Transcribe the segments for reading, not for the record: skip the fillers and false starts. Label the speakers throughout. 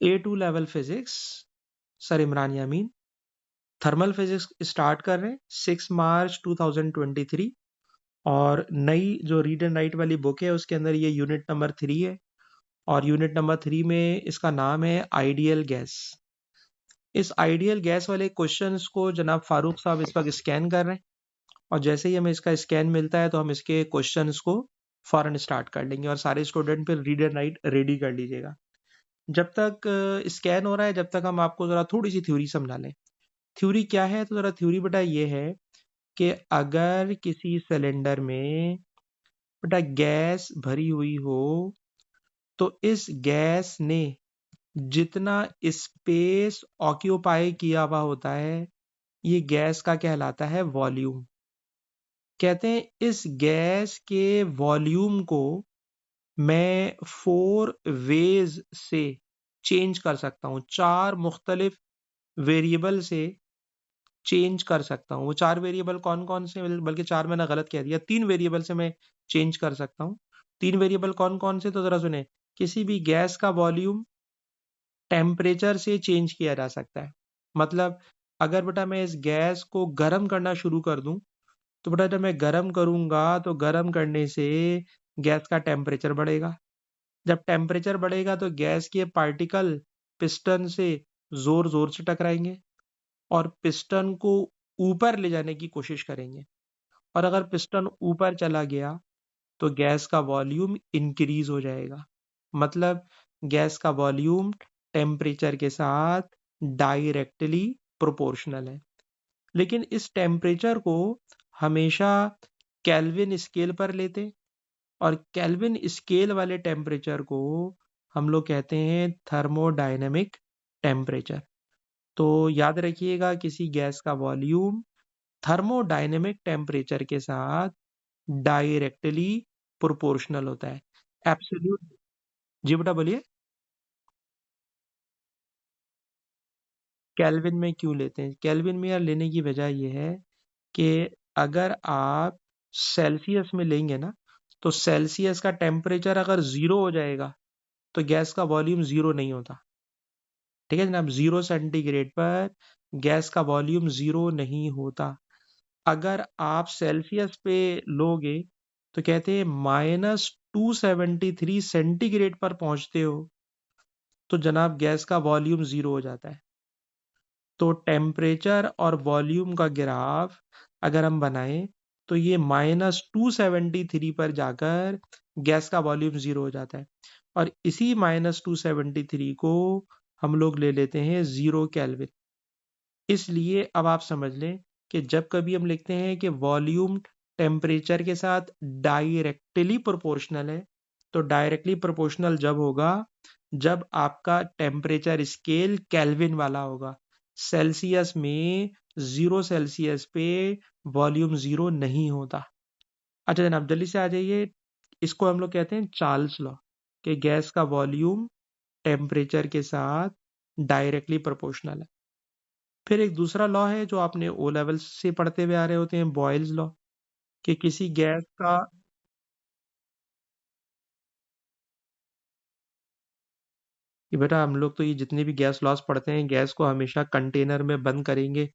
Speaker 1: A2 level physics, sir Imran Yameen. Thermal physics start कर रहे हैं 6 मार्च 2023 और नई जो रीड एंड राइट वाली बुक है उसके अंदर ये यूनिट नंबर 3 है और यूनिट नंबर 3 में इसका नाम है आइडियल गैस। इस आइडियल गैस वाले क्वेश्चंस को जनाब फारूक साहब इस वक्त स्कैन कर रहे हैं और जैसे ही हमें इसका स्कैन मिलता है तो हम इसके क्वेश्चंस को फौरन स्टार्ट कर लेंगे और सारे स्टूडेंट फिर रीड एंड राइट रेडी कर लीजिएगा। जब तक स्कैन हो रहा है जब तक हम आपको जरा थोड़ी सी थ्योरी समझा लें। थ्योरी क्या है? तो जरा थ्योरी बेटा ये है कि अगर किसी सिलेंडर में बेटा गैस भरी हुई हो तो इस गैस ने जितना स्पेस ऑक्यूपाई किया हुआ होता है ये गैस का कहलाता है वॉल्यूम। कहते हैं इस गैस के वॉल्यूम को मैं 4 वेज से चेंज कर सकता हूँ, 4 मुख्तलिफ वेरिएबल से चेंज कर सकता हूँ। वो 4 वेरिएबल कौन कौन से, बल्कि 4 मैंने गलत कह दिया, 3 वेरिएबल से मैं चेंज कर सकता हूँ। 3 वेरिएबल कौन कौन से? तो जरा सुने, किसी भी गैस का वॉल्यूम टेम्परेचर से चेंज किया जा सकता है। मतलब अगर बेटा मैं इस गैस को गर्म करना शुरू कर दूं तो बेटा जब मैं गर्म करूंगा तो गर्म करने से गैस का टेम्परेचर बढ़ेगा। जब टेम्परेचर बढ़ेगा तो गैस के पार्टिकल पिस्टन से जोर जोर से टकराएंगे और पिस्टन को ऊपर ले जाने की कोशिश करेंगे और अगर पिस्टन ऊपर चला गया तो गैस का वॉल्यूम इंक्रीज हो जाएगा। मतलब गैस का वॉल्यूम टेम्परेचर के साथ डायरेक्टली प्रोपोर्शनल है। लेकिन इस टेम्परेचर को हमेशा केल्विन स्केल पर लेते और केल्विन स्केल वाले टेम्परेचर को हम लोग कहते हैं थर्मोडायनेमिक टेम्परेचर। तो याद रखिएगा किसी गैस का वॉल्यूम थर्मोडायनेमिक टेम्परेचर के साथ डायरेक्टली प्रोपोर्शनल होता है। एब्सोल्यूट। जी बेटा बोलिए। केल्विन में क्यों लेते हैं? केल्विन में यार लेने की वजह यह है कि अगर आप सेल्सियस में लेंगे ना तो सेल्सियस का टेम्परेचर अगर 0 हो जाएगा तो गैस का वॉल्यूम 0 नहीं होता। ठीक है जनाब, 0 सेंटीग्रेड पर गैस का वॉल्यूम 0 नहीं होता। अगर आप सेल्सियस पे लोगे तो कहते हैं -273 सेंटीग्रेड पर पहुंचते हो तो जनाब गैस का वॉल्यूम 0 हो जाता है। तो टेम्परेचर और वॉल्यूम का ग्राफ अगर हम बनाएं तो ये -273 पर जाकर गैस का वॉल्यूम 0 हो जाता है और इसी -273 को हम लोग ले लेते हैं 0 केल्विन। इसलिए अब आप समझ लें कि जब कभी हम लिखते हैं कि वॉल्यूम टेम्परेचर के साथ डायरेक्टली प्रोपोर्शनल है तो डायरेक्टली प्रोपोर्शनल जब होगा जब आपका टेम्परेचर स्केल केल्विन वाला होगा। सेल्सियस में 0 सेल्सियस पे वॉल्यूम 0 नहीं होता। अच्छा जनाब जल्दी से आ जाइए। इसको हम लोग कहते हैं चार्ल्स लॉ कि गैस का वॉल्यूम टेम्परेचर के साथ डायरेक्टली प्रोपोर्शनल है। फिर एक दूसरा लॉ है जो आपने ओ लेवल से पढ़ते हुए आ रहे होते हैं, बॉयल्स लॉ, कि किसी गैस का कि बेटा हम लोग तो ये जितने भी गैस लॉस पढ़ते हैं गैस को हमेशा कंटेनर में बंद करेंगे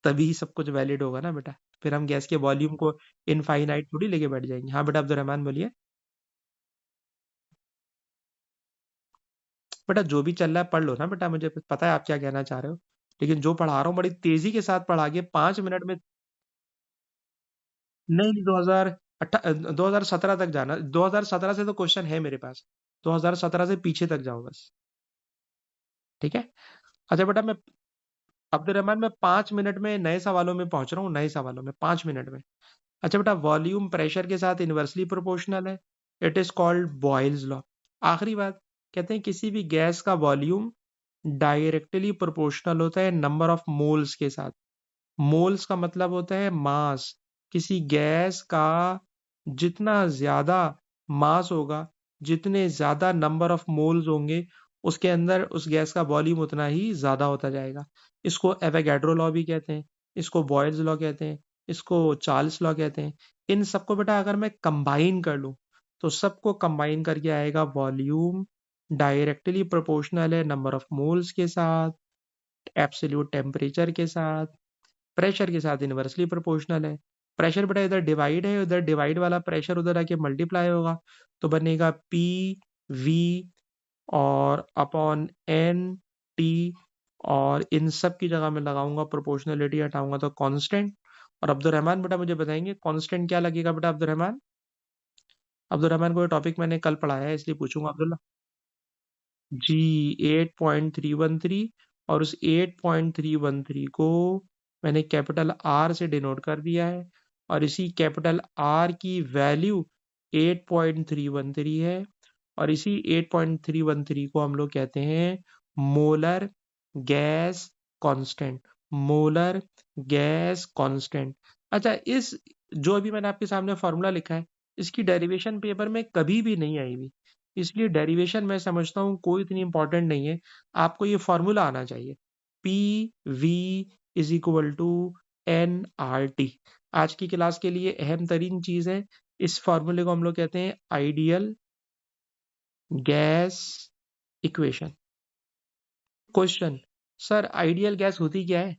Speaker 1: तभी सब कुछ वैलिड होगा ना बेटा। फिर हम गैस के वॉल्यूम को इनफाइनाइट थोड़ी लेके बैठ जाएंगे। हाँ बेटा अब्दुल बोलिए। बेटा जो भी चल रहा है पढ़ लो ना बेटा, मुझे पता है आप क्या कहना चाह रहे हो, लेकिन जो पढ़ा रहा हूँ बड़ी तेजी के साथ पढ़ा के 5 मिनट में। नहीं, 2017 तक जाना, 2017 से तो क्वेश्चन है मेरे पास, 2017 से पीछे तक जाओ बस। ठीक है। अच्छा बेटा मैं अब्दुल मैं 5 मिनट में नए सवालों में पहुंच रहा हूँ, नए सवालों में 5 मिनट में। अच्छा बेटा वॉल्यूम प्रेशर के साथ इनवर्सली प्रोपोर्शनल है, it is called Boyle's law. आखिरी बात, कहते हैं किसी भी गैस का वॉल्यूम डायरेक्टली प्रोपोर्शनल होता है नंबर ऑफ मोल्स के साथ। मोल्स का मतलब होता है मास। किसी गैस का जितना ज्यादा मास होगा, जितने ज्यादा नंबर ऑफ मोल्स होंगे उसके अंदर उस गैस का वॉल्यूम उतना ही ज्यादा होता जाएगा। इसको एवोगैड्रो लॉ भी कहते हैं, इसको बॉयल्स लॉ कहते हैं, इसको चार्ल्स लॉ कहते हैं। इन सबको बेटा अगर मैं कंबाइन कर लूं तो सबको कंबाइन करके आएगा वॉल्यूम डायरेक्टली प्रोपोर्शनल है नंबर ऑफ मोल्स के साथ, एब्सोल्यूट टेम्परेचर के साथ, प्रेशर के साथ इनवर्सली प्रोपोर्शनल है। प्रेशर बेटा इधर डिवाइड है, उधर डिवाइड वाला प्रेशर उधर आके मल्टीप्लाई होगा, तो बनेगा पी वी और अपॉन एन टी, और इन सब की जगह मैं लगाऊंगा प्रोपोर्शनलिटी, हटाऊंगा तो कांस्टेंट। और अब्दुल बेटा मुझे बताएंगे कांस्टेंट क्या लगेगा बेटा अब्दुल रहमान को ये टॉपिक मैंने कल पढ़ाया है इसलिए पूछूंगा अब्दुल्ला जी। 8.313, और उस 8.313 को मैंने कैपिटल आर से डिनोट कर दिया है, और इसी कैपिटल आर की वैल्यू 8.313 है, और इसी 8.313 को हम लोग कहते हैं molar gas constant. Molar gas constant. अच्छा, इस जो अभी मैंने आपके सामने फॉर्मूला लिखा है, इसकी डेरिवेशन पेपर में कभी भी नहीं आई हुई, इसलिए डेरिवेशन मैं समझता हूँ कोई इतनी इंपॉर्टेंट नहीं है। आपको ये फॉर्मूला आना चाहिए, P V is equal to N R T. आज की क्लास के लिए अहम तरीन चीज है, इस फॉर्मूले को हम लोग कहते हैं ideal gas equation. Question, sir ideal gas होती क्या है?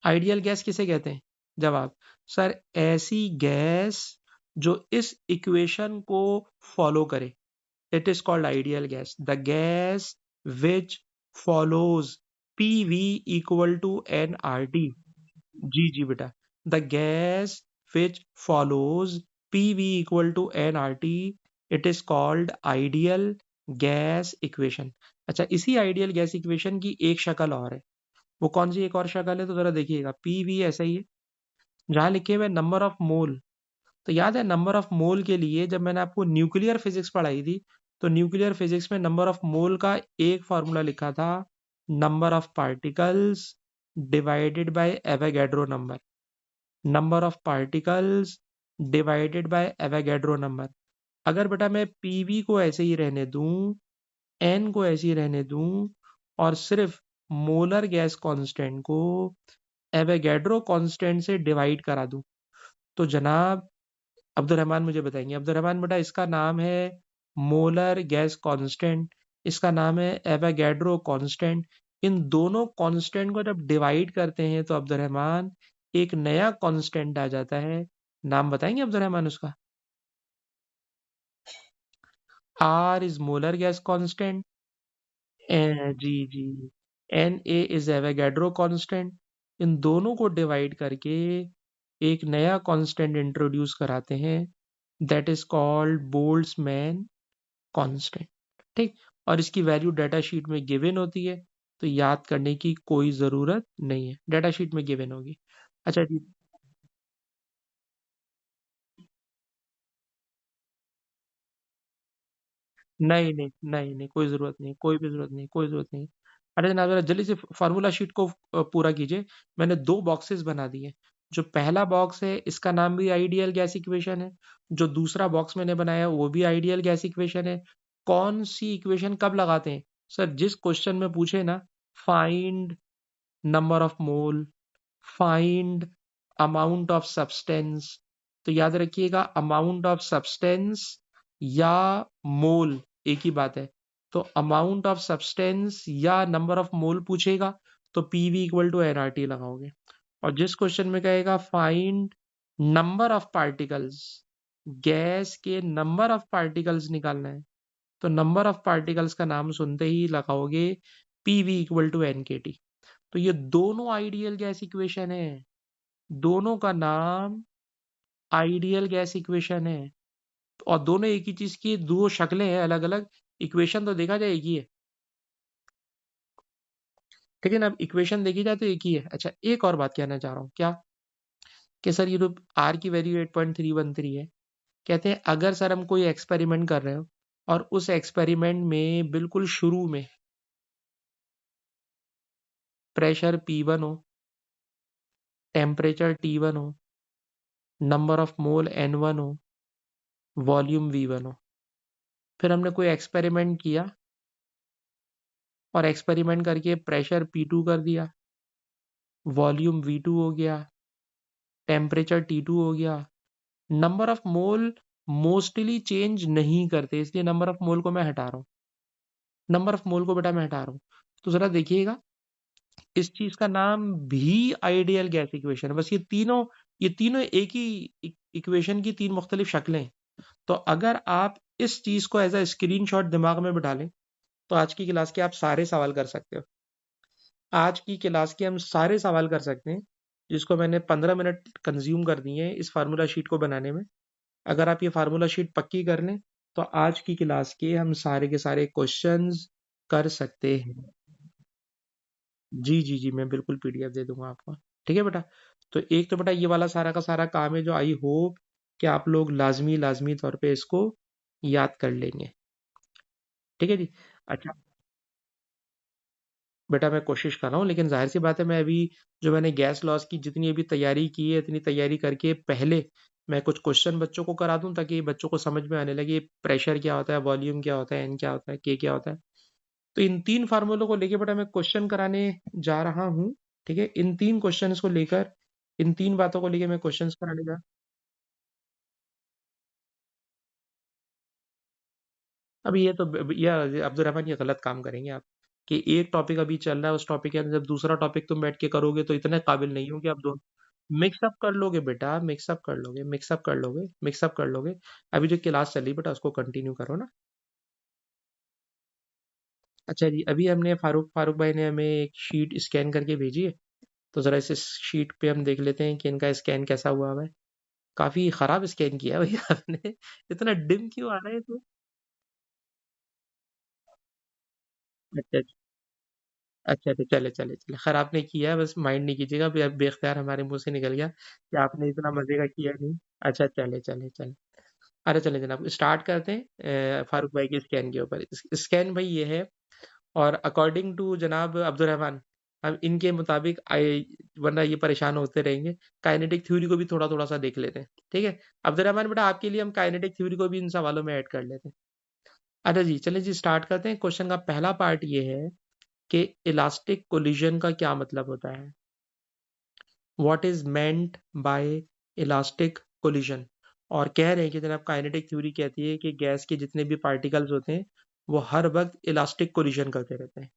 Speaker 1: आइडियल गैस किसे कहते हैं? जवाब, सर ऐसी गैस जो इस इक्वेशन को फॉलो करे, it is called ideal gas. The gas which follows P V equal to N R T. जी जी बेटा, the gas which follows P V equal to N R T, it is called ideal gas equation. अच्छा, इसी ideal gas equation की एक शक्ल और है, वो कौन सी एक और शक्ल है तो जरा देखिएगा। पी वी ऐसा ही है, जहां लिखे हुए नंबर ऑफ मोल, तो याद है नंबर ऑफ मोल के लिए जब मैंने आपको न्यूक्लियर फिजिक्स पढ़ाई थी, तो न्यूक्लियर फिजिक्स में नंबर ऑफ मोल का एक फॉर्मूला लिखा था, number of particles divided by Avogadro number. Number of particles divided by Avogadro number. अगर बेटा मैं पीवी को ऐसे ही रहने दूं, एन को ऐसे ही रहने दूं, और सिर्फ मोलर गैस कांस्टेंट को एवोगैड्रो कांस्टेंट से डिवाइड करा दूं, तो जनाब अब्दुल रहमान मुझे बताएंगे। अब्दुल रहमान बेटा इसका नाम है मोलर गैस कांस्टेंट, इसका नाम है एवोगैड्रो कांस्टेंट। इन दोनों कांस्टेंट को जब डिवाइड करते हैं तो अब्दुल रहमान एक नया कांस्टेंट आ जाता है, नाम बताएंगे अब्दुल रहमान उसका? R is molar gas constant, जी जी, N A is Avogadro constant. इन दोनों को डिवाइड करके एक नया कांस्टेंट इंट्रोड्यूस कराते हैं, that is called Boltzmann constant. ठीक, और इसकी वैल्यू डाटा शीट में गिवन होती है, तो याद करने की कोई जरूरत नहीं है, डाटा शीट में गिवन होगी। अच्छा जी, नहीं नहीं नहीं नहीं, कोई जरूरत नहीं, कोई भी जरूरत नहीं, कोई जरूरत नहीं। अरे जनाब जरा जल्दी से फार्मूला शीट को पूरा कीजिए। मैंने दो बॉक्सेस बना दिए। जो पहला बॉक्स है इसका नाम भी आइडियल गैस इक्वेशन है, जो दूसरा बॉक्स मैंने बनाया वो भी आइडियल गैस इक्वेशन है। कौन सी इक्वेशन कब लगाते हैं? सर जिस क्वेश्चन में पूछे ना, find number of mole, find amount of substance, तो याद रखिएगा अमाउंट ऑफ सब्सटेंस या मोल एक ही बात है। तो अमाउंट ऑफ सब्सटेंस या नंबर ऑफ मोल पूछेगा तो पीवी इक्वल टू एनआरटी लगाओगे। और जिस क्वेश्चन में कहेगा find number of particles, gas के नंबर ऑफ पार्टिकल्स निकालना है, तो नंबर ऑफ पार्टिकल्स का नाम सुनते ही लगाओगे पीवी इक्वल टू एनकेटी। तो ये दोनों आइडियल गैस इक्वेशन है, दोनों का नाम आइडियल गैस इक्वेशन है, और दोनों एक ही चीज की दो शक्लें हैं अलग अलग, इक्वेशन तो देखा जाए एक ही है। ठीक है ना, अब इक्वेशन देखी जाए तो एक ही है। अच्छा, एक और बात कहना चाह रहा हूँ, क्या कि सर ये तो आर की वैल्यू 8.313 है, कहते हैं अगर सर हम कोई एक्सपेरिमेंट कर रहे हो और उस एक्सपेरिमेंट में बिल्कुल शुरू में प्रेशर P1 हो, टेम्परेचर T1 हो, नंबर ऑफ मोल N1 हो, वॉल्यूम V1 हो, फिर हमने कोई एक्सपेरिमेंट किया और एक्सपेरिमेंट करके प्रेशर P2 कर दिया, वॉल्यूम V2 हो गया, टेम्परेचर T2 हो गया, number of mole mostly change नहीं करते, इसलिए नंबर ऑफ मोल को मैं हटा रहा हूँ। नंबर ऑफ मोल को बेटा मैं हटा रहा हूँ। तो जरा देखिएगा, इस चीज का नाम भी आइडियल गैस इक्वेशन है। बस ये तीनों एक ही इक्वेशन की तीन मुख्तलिफ शक्लें हैं। तो अगर आप इस चीज को एज अ स्क्रीनशॉट दिमाग में बिठा लें, तो आज की क्लास के आप सारे सवाल कर सकते हो। आज की क्लास के हम सारे सवाल कर सकते हैं, जिसको मैंने 15 मिनट कंज्यूम कर दिए हैं इस फार्मूला शीट को बनाने में। अगर आप ये फार्मूला शीट पक्की कर लें, तो आज की क्लास के हम सारे के सारे क्वेश्चंस कर सकते हैं। जी जी जी, मैं बिल्कुल पीडीएफ दे दूंगा आपको। ठीक है बेटा। तो एक तो बेटा ये वाला सारा का सारा काम है, जो आई होप कि आप लोग लाजमी लाजमी तौर पे इसको याद कर लेंगे। ठीक है जी। अच्छा बेटा, मैं कोशिश कर रहा हूँ, लेकिन जाहिर सी बात है, मैं अभी जो मैंने गैस लॉस की जितनी अभी तैयारी की है, इतनी तैयारी करके पहले मैं कुछ क्वेश्चन बच्चों को करा दूं, ताकि बच्चों को समझ में आने लगे प्रेशर क्या होता है, वॉल्यूम क्या होता है, एन क्या होता है, के क्या होता है। तो इन तीन फार्मूलों को लेके बेटा मैं क्वेश्चन कराने जा रहा हूँ। ठीक है, इन तीन क्वेश्चन को लेकर, इन तीन बातों को लेकर मैं क्वेश्चंस कराने जा। अभी ये तो ये अब्दुल रहमान, ये गलत काम करेंगे आप, कि एक टॉपिक अभी चल रहा है, उस टॉपिक के अंदर जब दूसरा टॉपिक तुम बैठ के करोगे, तो इतने काबिल नहीं हो कि आप दो मिक्सअप कर लोगे बेटा, मिक्सअप कर लोगे, मिक्सअप कर लोगे, मिक्सअप कर लोगे। अभी जो क्लास चल रही बेटा, उसको कंटिन्यू करो ना। अच्छा जी, अभी हमने फारूक फारूक भाई ने हमें एक शीट स्कैन करके भेजी है। तो जरा इस शीट पे हम देख लेते हैं कि इनका स्कैन कैसा हुआ है। काफी खराब स्कैन किया है भैया आपने। इतना डिम क्यों आ रहा है तो? अच्छा अच्छा अच्छा, चले चले चले, खराब नहीं किया है, बस माइंड नहीं कीजिएगा, बेख्तियार हमारे मुंह से निकल गया कि आपने इतना मजे का किया नहीं। अच्छा चले चले चले। अरे चले जनाब, स्टार्ट करते हैं फारूक भाई के स्कैन के ऊपर। स्कैन भाई ये है, और अकॉर्डिंग टू जनाब अब्दुल रहमान, हम इनके मुताबिक आई, वरना ये परेशान होते रहेंगे, काइनेटिक थ्योरी को भी थोड़ा थोड़ा सा देख लेते हैं। ठीक है अब्दुल रहमान बेटा, आपके लिए हम काइनेटिक थ्योरी को भी इन सवालों में ऐड कर लेते हैं। अच्छा जी, चलिए जी स्टार्ट करते हैं। क्वेश्चन का पहला पार्ट ये है कि इलास्टिक कोलिजन का क्या मतलब होता है। What is meant by elastic collision. और कह रहे हैं कि जनाब काइनेटिक थ्योरी कहती है कि गैस के जितने भी पार्टिकल्स होते हैं, वो हर वक्त इलास्टिक कोलिजन करते रहते हैं।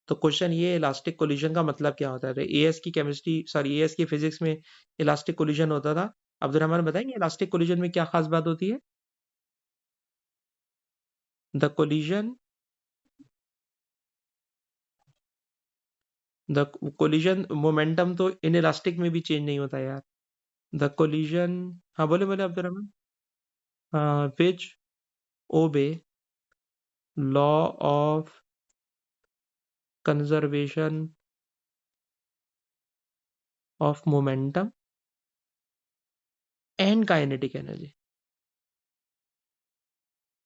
Speaker 1: तो क्वेश्चन ये, इलास्टिक कोलिजन का मतलब क्या होता है। एएस की केमिस्ट्री, सॉरी एएस की फिजिक्स में इलास्टिक कोलिजन होता था। अब्दुल रहमान बताएंगे इलास्टिक कोलिजन में क्या खास बात होती है। The collision, the collision momentum तो इन इलास्टिक में भी चेंज नहीं होता यार। द कोलिजन, हाँ बोले बोले Abdul Rahman. Which obey law of conservation of momentum and kinetic energy.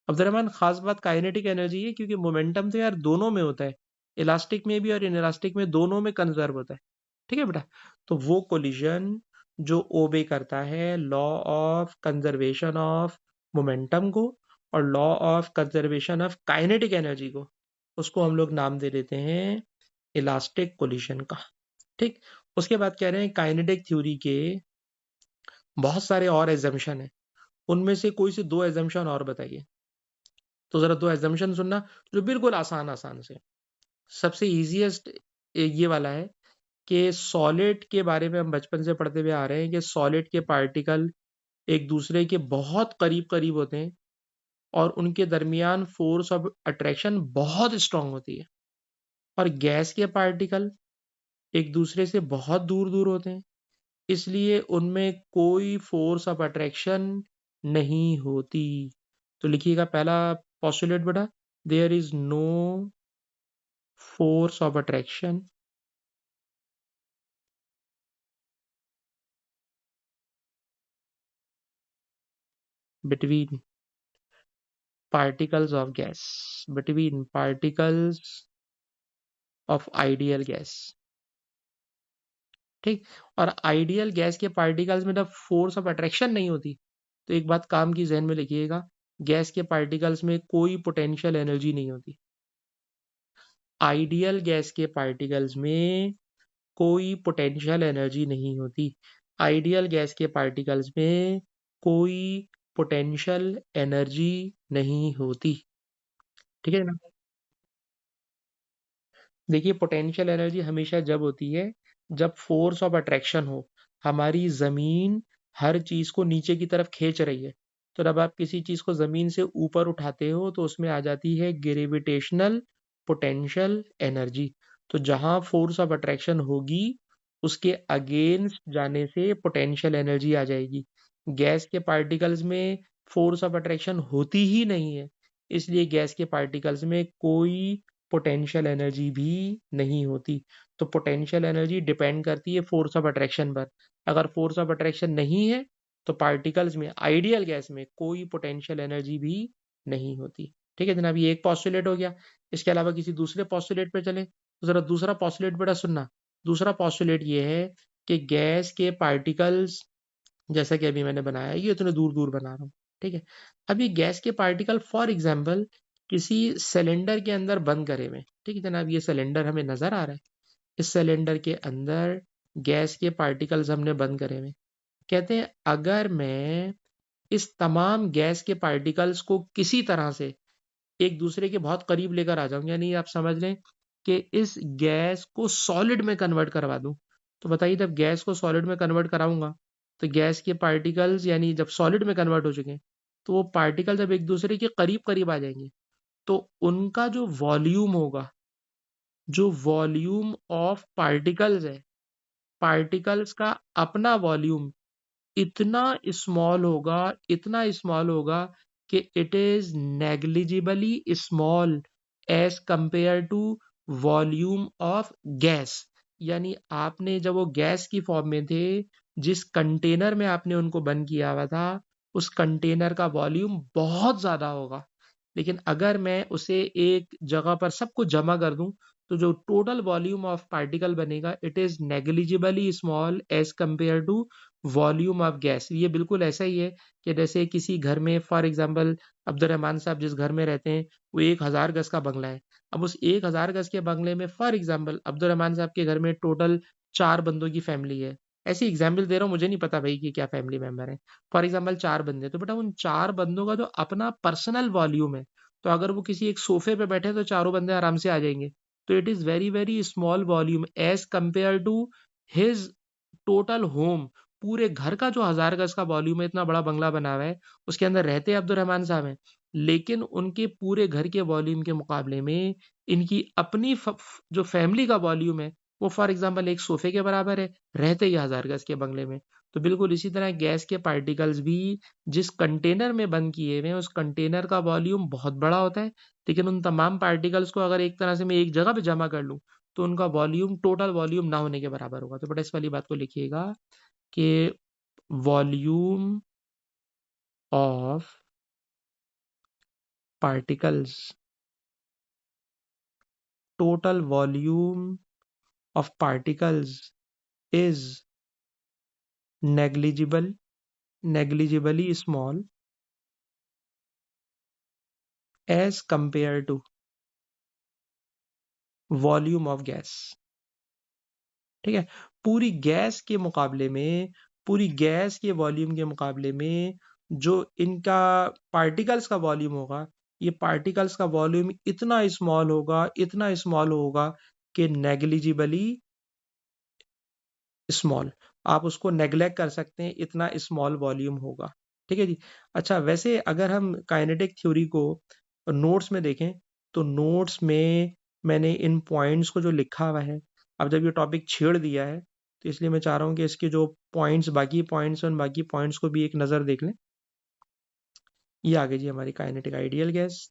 Speaker 1: Abdul Rahman, खास बात काइनेटिक एनर्जी है, क्योंकि मोमेंटम तो यार दोनों में होता है, इलास्टिक में भी और इनइलास्टिक में, दोनों में कंजर्व होता है। ठीक है बेटा। तो वो कोलिजन जो ओबे करता है law of conservation of momentum को, और law of conservation of kinetic energy को, उसको हम लोग नाम दे देते हैं इलास्टिक कोलिजन का। ठीक। उसके बाद कह रहे हैं काइनेटिक थ्योरी के बहुत सारे और एजम्पशन है, उनमें से कोई से दो एजम्पशन और बताइए। तो जरा दो एजम्पशन सुनना, जो बिल्कुल आसान आसान से। सबसे इजीएस्ट ये वाला है कि सॉलिड के बारे में हम बचपन से पढ़ते हुए आ रहे हैं कि सॉलिड के पार्टिकल एक दूसरे के बहुत करीब करीब होते हैं, और उनके दरमियान फोर्स ऑफ अट्रैक्शन बहुत स्ट्रांग होती है। और गैस के पार्टिकल एक दूसरे से बहुत दूर दूर होते हैं, इसलिए उनमें कोई फोर्स ऑफ अट्रैक्शन नहीं होती। तो लिखिएगा पहला पॉस्टुलेट बेटा, there is no force of attraction between particles of gas, between particles of ideal gas। ठीक। और आइडियल गैस के पार्टिकल्स में जब फोर्स ऑफ अट्रैक्शन नहीं होती, तो एक बात काम की जहन में लिखिएगा, गैस के पार्टिकल्स में कोई पोटेंशियल एनर्जी नहीं होती। आइडियल गैस के पार्टिकल्स में कोई पोटेंशियल एनर्जी नहीं होती। आइडियल गैस के पार्टिकल्स में कोई पोटेंशियल एनर्जी नहीं होती। ठीक है ना। देखिए पोटेंशियल एनर्जी हमेशा जब होती है जब फोर्स ऑफ अट्रैक्शन हो, हमारी जमीन हर चीज को नीचे की तरफ खींच रही है। तो जब आप किसी चीज को जमीन से ऊपर उठाते हो तो उसमें आ जाती है ग्रेविटेशनल पोटेंशियल एनर्जी। तो जहां फोर्स ऑफ अट्रैक्शन होगी उसके अगेंस्ट जाने से पोटेंशियल एनर्जी आ जाएगी। गैस के पार्टिकल्स में फोर्स ऑफ अट्रैक्शन होती ही नहीं है, इसलिए गैस के पार्टिकल्स में कोई पोटेंशियल एनर्जी भी नहीं होती। तो पोटेंशियल एनर्जी डिपेंड करती है फोर्स ऑफ अट्रैक्शन पर। अगर फोर्स ऑफ अट्रैक्शन नहीं है तो पार्टिकल्स में, आइडियल गैस में, कोई पोटेंशियल एनर्जी भी नहीं होती। ठीक है जनाब, ये एक पॉस्टुलेट हो गया। इसके अलावा किसी दूसरे पॉस्टुलेट पे चले तो जरा दूसरा पॉस्टुलेट बेटा सुनना। दूसरा पॉस्टुलेट ये है कि गैस के पार्टिकल्स, जैसा कि अभी मैंने बनाया, ये इतने दूर दूर बना रहा हूँ। ठीक है, अभी गैस के पार्टिकल फॉर एग्जाम्पल किसी सिलेंडर के अंदर बंद करे हुए। ठीक है जनाब, ये सिलेंडर हमें नजर आ रहा है। इस सिलेंडर के अंदर गैस के पार्टिकल्स हमने बंद करे हुए। कहते हैं अगर मैं इस तमाम गैस के पार्टिकल्स को किसी तरह से एक दूसरे के बहुत करीब लेकर आ जाऊं, यानी आप समझ लें कि इस गैस को सॉलिड में कन्वर्ट करवा दूं, तो बताइए जब गैस को सॉलिड में कन्वर्ट कराऊंगा तो गैस के पार्टिकल्स यानी जब सॉलिड में कन्वर्ट हो चुके हैं तो वो पार्टिकल जब एक दूसरे के करीब करीब आ जाएंगे तो उनका जो वॉल्यूम होगा, जो वॉल्यूम ऑफ पार्टिकल्स है, पार्टिकल्स का अपना वॉल्यूम इतना स्मॉल होगा, इतना स्मॉल होगा कि it is negligibly small as compared to volume of gas. यानी आपने जब वो गैस की फॉर्म में थे, जिस कंटेनर में आपने उनको बंद किया हुआ था, उस कंटेनर का वॉल्यूम बहुत ज्यादा होगा। लेकिन अगर मैं उसे एक जगह पर सब कुछ जमा कर दूं तो जो टोटल वॉल्यूम ऑफ पार्टिकल बनेगा it is negligibly small as compared to volume of gas. ये बिल्कुल ऐसा ही है कि जैसे किसी घर में फॉर एग्जांपल अब्दुलरहमान साहब जिस घर में रहते हैं वो 1,000 गज का बंगला है। अब उस 1,000 गज के बंगले में फॉर एग्जांपल अब्दुलरहमान साहब के घर में टोटल 4 बंदों की फैमिली है। ऐसी एग्जाम्पल दे रहा हूँ, मुझे नहीं पता भाई कि क्या फैमिली मेंबर है। फॉर एग्जाम्पल 4 बंदे, तो बेटा उन 4 बंदों का जो अपना पर्सनल वॉल्यूम है, तो अगर वो किसी एक सोफे पे बैठे तो चारों बंदे आराम से आ जाएंगे। तो it is very very small volume as compared to his total home. पूरे घर का जो 1,000 गज का वॉल्यूम है, इतना बड़ा बंगला बना हुआ है, उसके अंदर रहते अब्दुल रहमान साहब हैं, लेकिन उनके पूरे घर के वॉल्यूम के मुकाबले में इनकी अपनी जो फैमिली का वॉल्यूम है वो फॉर एग्जाम्पल एक सोफे के बराबर है, रहते ही 1,000 गज के बंगले में। तो बिल्कुल इसी तरह गैस के पार्टिकल्स भी जिस कंटेनर में बंद किए हुए हैं उस कंटेनर का वॉल्यूम बहुत बड़ा होता है, लेकिन उन तमाम पार्टिकल्स को अगर एक तरह से मैं एक जगह पे जमा कर लूं तो उनका वॉल्यूम टोटल वॉल्यूम ना होने के बराबर होगा। तो बेटा इस वाली बात को लिखिएगा कि volume of particles, total volume of particles is negligible, negligibly small as compared to volume of gas. ठीक है, पूरी गैस के मुकाबले में, पूरी गैस के वॉल्यूम के मुकाबले में जो इनका पार्टिकल्स का वॉल्यूम होगा, ये पार्टिकल्स का वॉल्यूम इतना स्मॉल होगा, इतना स्मॉल होगा कि नेग्लिजिबली स्मॉल, आप उसको नेग्लेक्ट कर सकते हैं, इतना स्मॉल वॉल्यूम होगा। ठीक है जी। अच्छा, वैसे अगर हम काइनेटिक थ्योरी को नोट्स में देखें तो नोट्स में मैंने इन पॉइंट्स को जो लिखा हुआ है, अब जब ये टॉपिक छेड़ दिया है तो इसलिए मैं चाह रहा हूँ कि इसके जो पॉइंट्स, बाकी पॉइंट्स, उन बाकी पॉइंट्स को भी एक नज़र देख लें। ये आ गई जी हमारी काइनेटिक आइडियल गैस,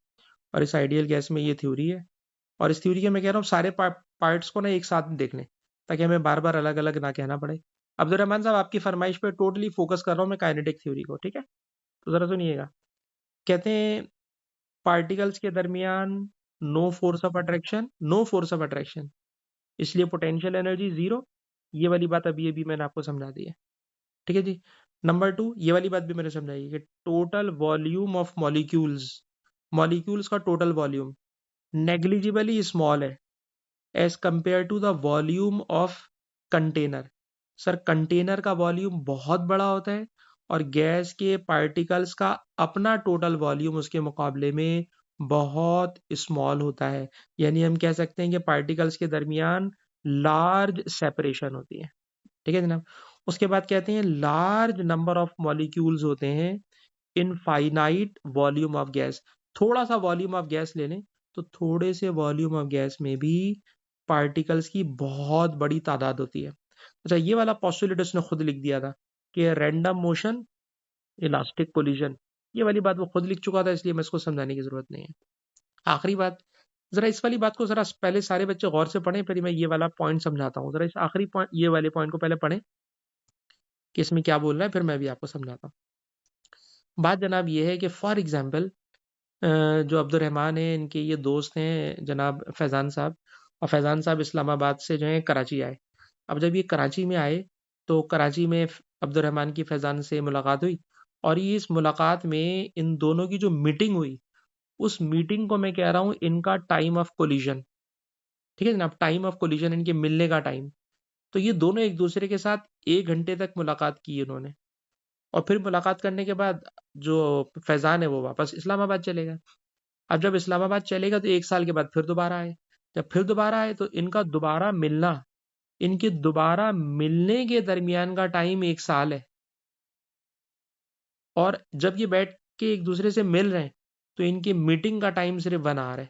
Speaker 1: और इस आइडियल गैस में ये थ्योरी है। और इस थ्योरी के मैं कह रहा हूँ सारे पार्ट्स को ना एक साथ में देख लें ताकि हमें बार बार अलग अलग ना कहना पड़े। अब्दुल रहमान साहब आपकी फरमाइश पे टोटली फोकस कर रहा हूँ मैं काइनेटिक थ्योरी को। ठीक है, तो जरा सुनिएगा। कहते हैं पार्टिकल्स के दरमियान no force of attraction, no force of attraction, इसलिए पोटेंशियल एनर्जी जीरो। ये वाली बात अभी अभी मैंने आपको समझा दी है। ठीक है जी। नंबर 2, ये वाली बात भी मैंने समझाई कि total volume of molecules, molecules का टोटल वॉल्यूम नेग्लिजिबली स्मॉल है as compared to the volume of container. Sir container का वॉल्यूम बहुत बड़ा होता है और गैस के पार्टिकल्स का अपना टोटल वॉल्यूम उसके मुकाबले में बहुत स्मॉल होता है, यानी हम कह सकते हैं कि पार्टिकल्स के दरमियान लार्ज सेपरेशन होती है। ठीक है जनाब। उसके बाद कहते हैं लार्ज नंबर ऑफ मॉलिक्यूल्स होते हैं इन फाइनाइट वॉल्यूम ऑफ गैस। थोड़ा सा वॉल्यूम ऑफ गैस ले लें तो थोड़े से वॉल्यूम ऑफ गैस में भी पार्टिकल्स की बहुत बड़ी तादाद होती है। अच्छा, ये वाला पॉस्टुलेट उसने खुद लिख दिया था कि रैंडम मोशन, इलास्टिक कोलिजन, ये वाली बात वो खुद लिख चुका था, इसलिए मैं इसको समझाने की जरूरत नहीं है। आखिरी बात, जरा इस वाली बात को जरा पहले सारे बच्चे गौर से पढ़ें, फिर मैं ये वाला पॉइंट समझाता हूँ। जरा इस आखिरी पॉइंट, ये वाले पॉइंट को पहले पढ़ें कि इसमें क्या बोल रहा है, फिर मैं भी आपको समझाता हूँ। बात जनाब ये है कि फॉर एग्जाम्पल जो अब्दुलरहमान है, इनके ये दोस्त हैं जनाब फैज़ान साहब, और फैज़ान साहब इस्लामाबाद से जो है कराची आए। अब जब ये कराची में आए तो कराची में अब्दुलरहमान की फैज़ान से मुलाकात हुई, और ये इस मुलाकात में इन दोनों की जो मीटिंग हुई, उस मीटिंग को मैं कह रहा हूँ इनका टाइम ऑफ कोलिजन। ठीक है जनाब, टाइम ऑफ कोलिजन, इनके मिलने का टाइम। तो ये दोनों एक दूसरे के साथ 1 घंटे तक मुलाकात की इन्होंने, और फिर मुलाकात करने के बाद जो फैज़ान है वो वापस इस्लामाबाद चले गए। अब जब इस्लामाबाद चलेगा तो 1 साल के बाद फिर दोबारा आए। जब फिर दोबारा आए तो इनका दोबारा मिलना, इनके दोबारा मिलने के दरमियान का टाइम 1 साल है। और जब ये बैठ के एक दूसरे से मिल रहे हैं तो इनकी मीटिंग का टाइम सिर्फ 1 आवर है।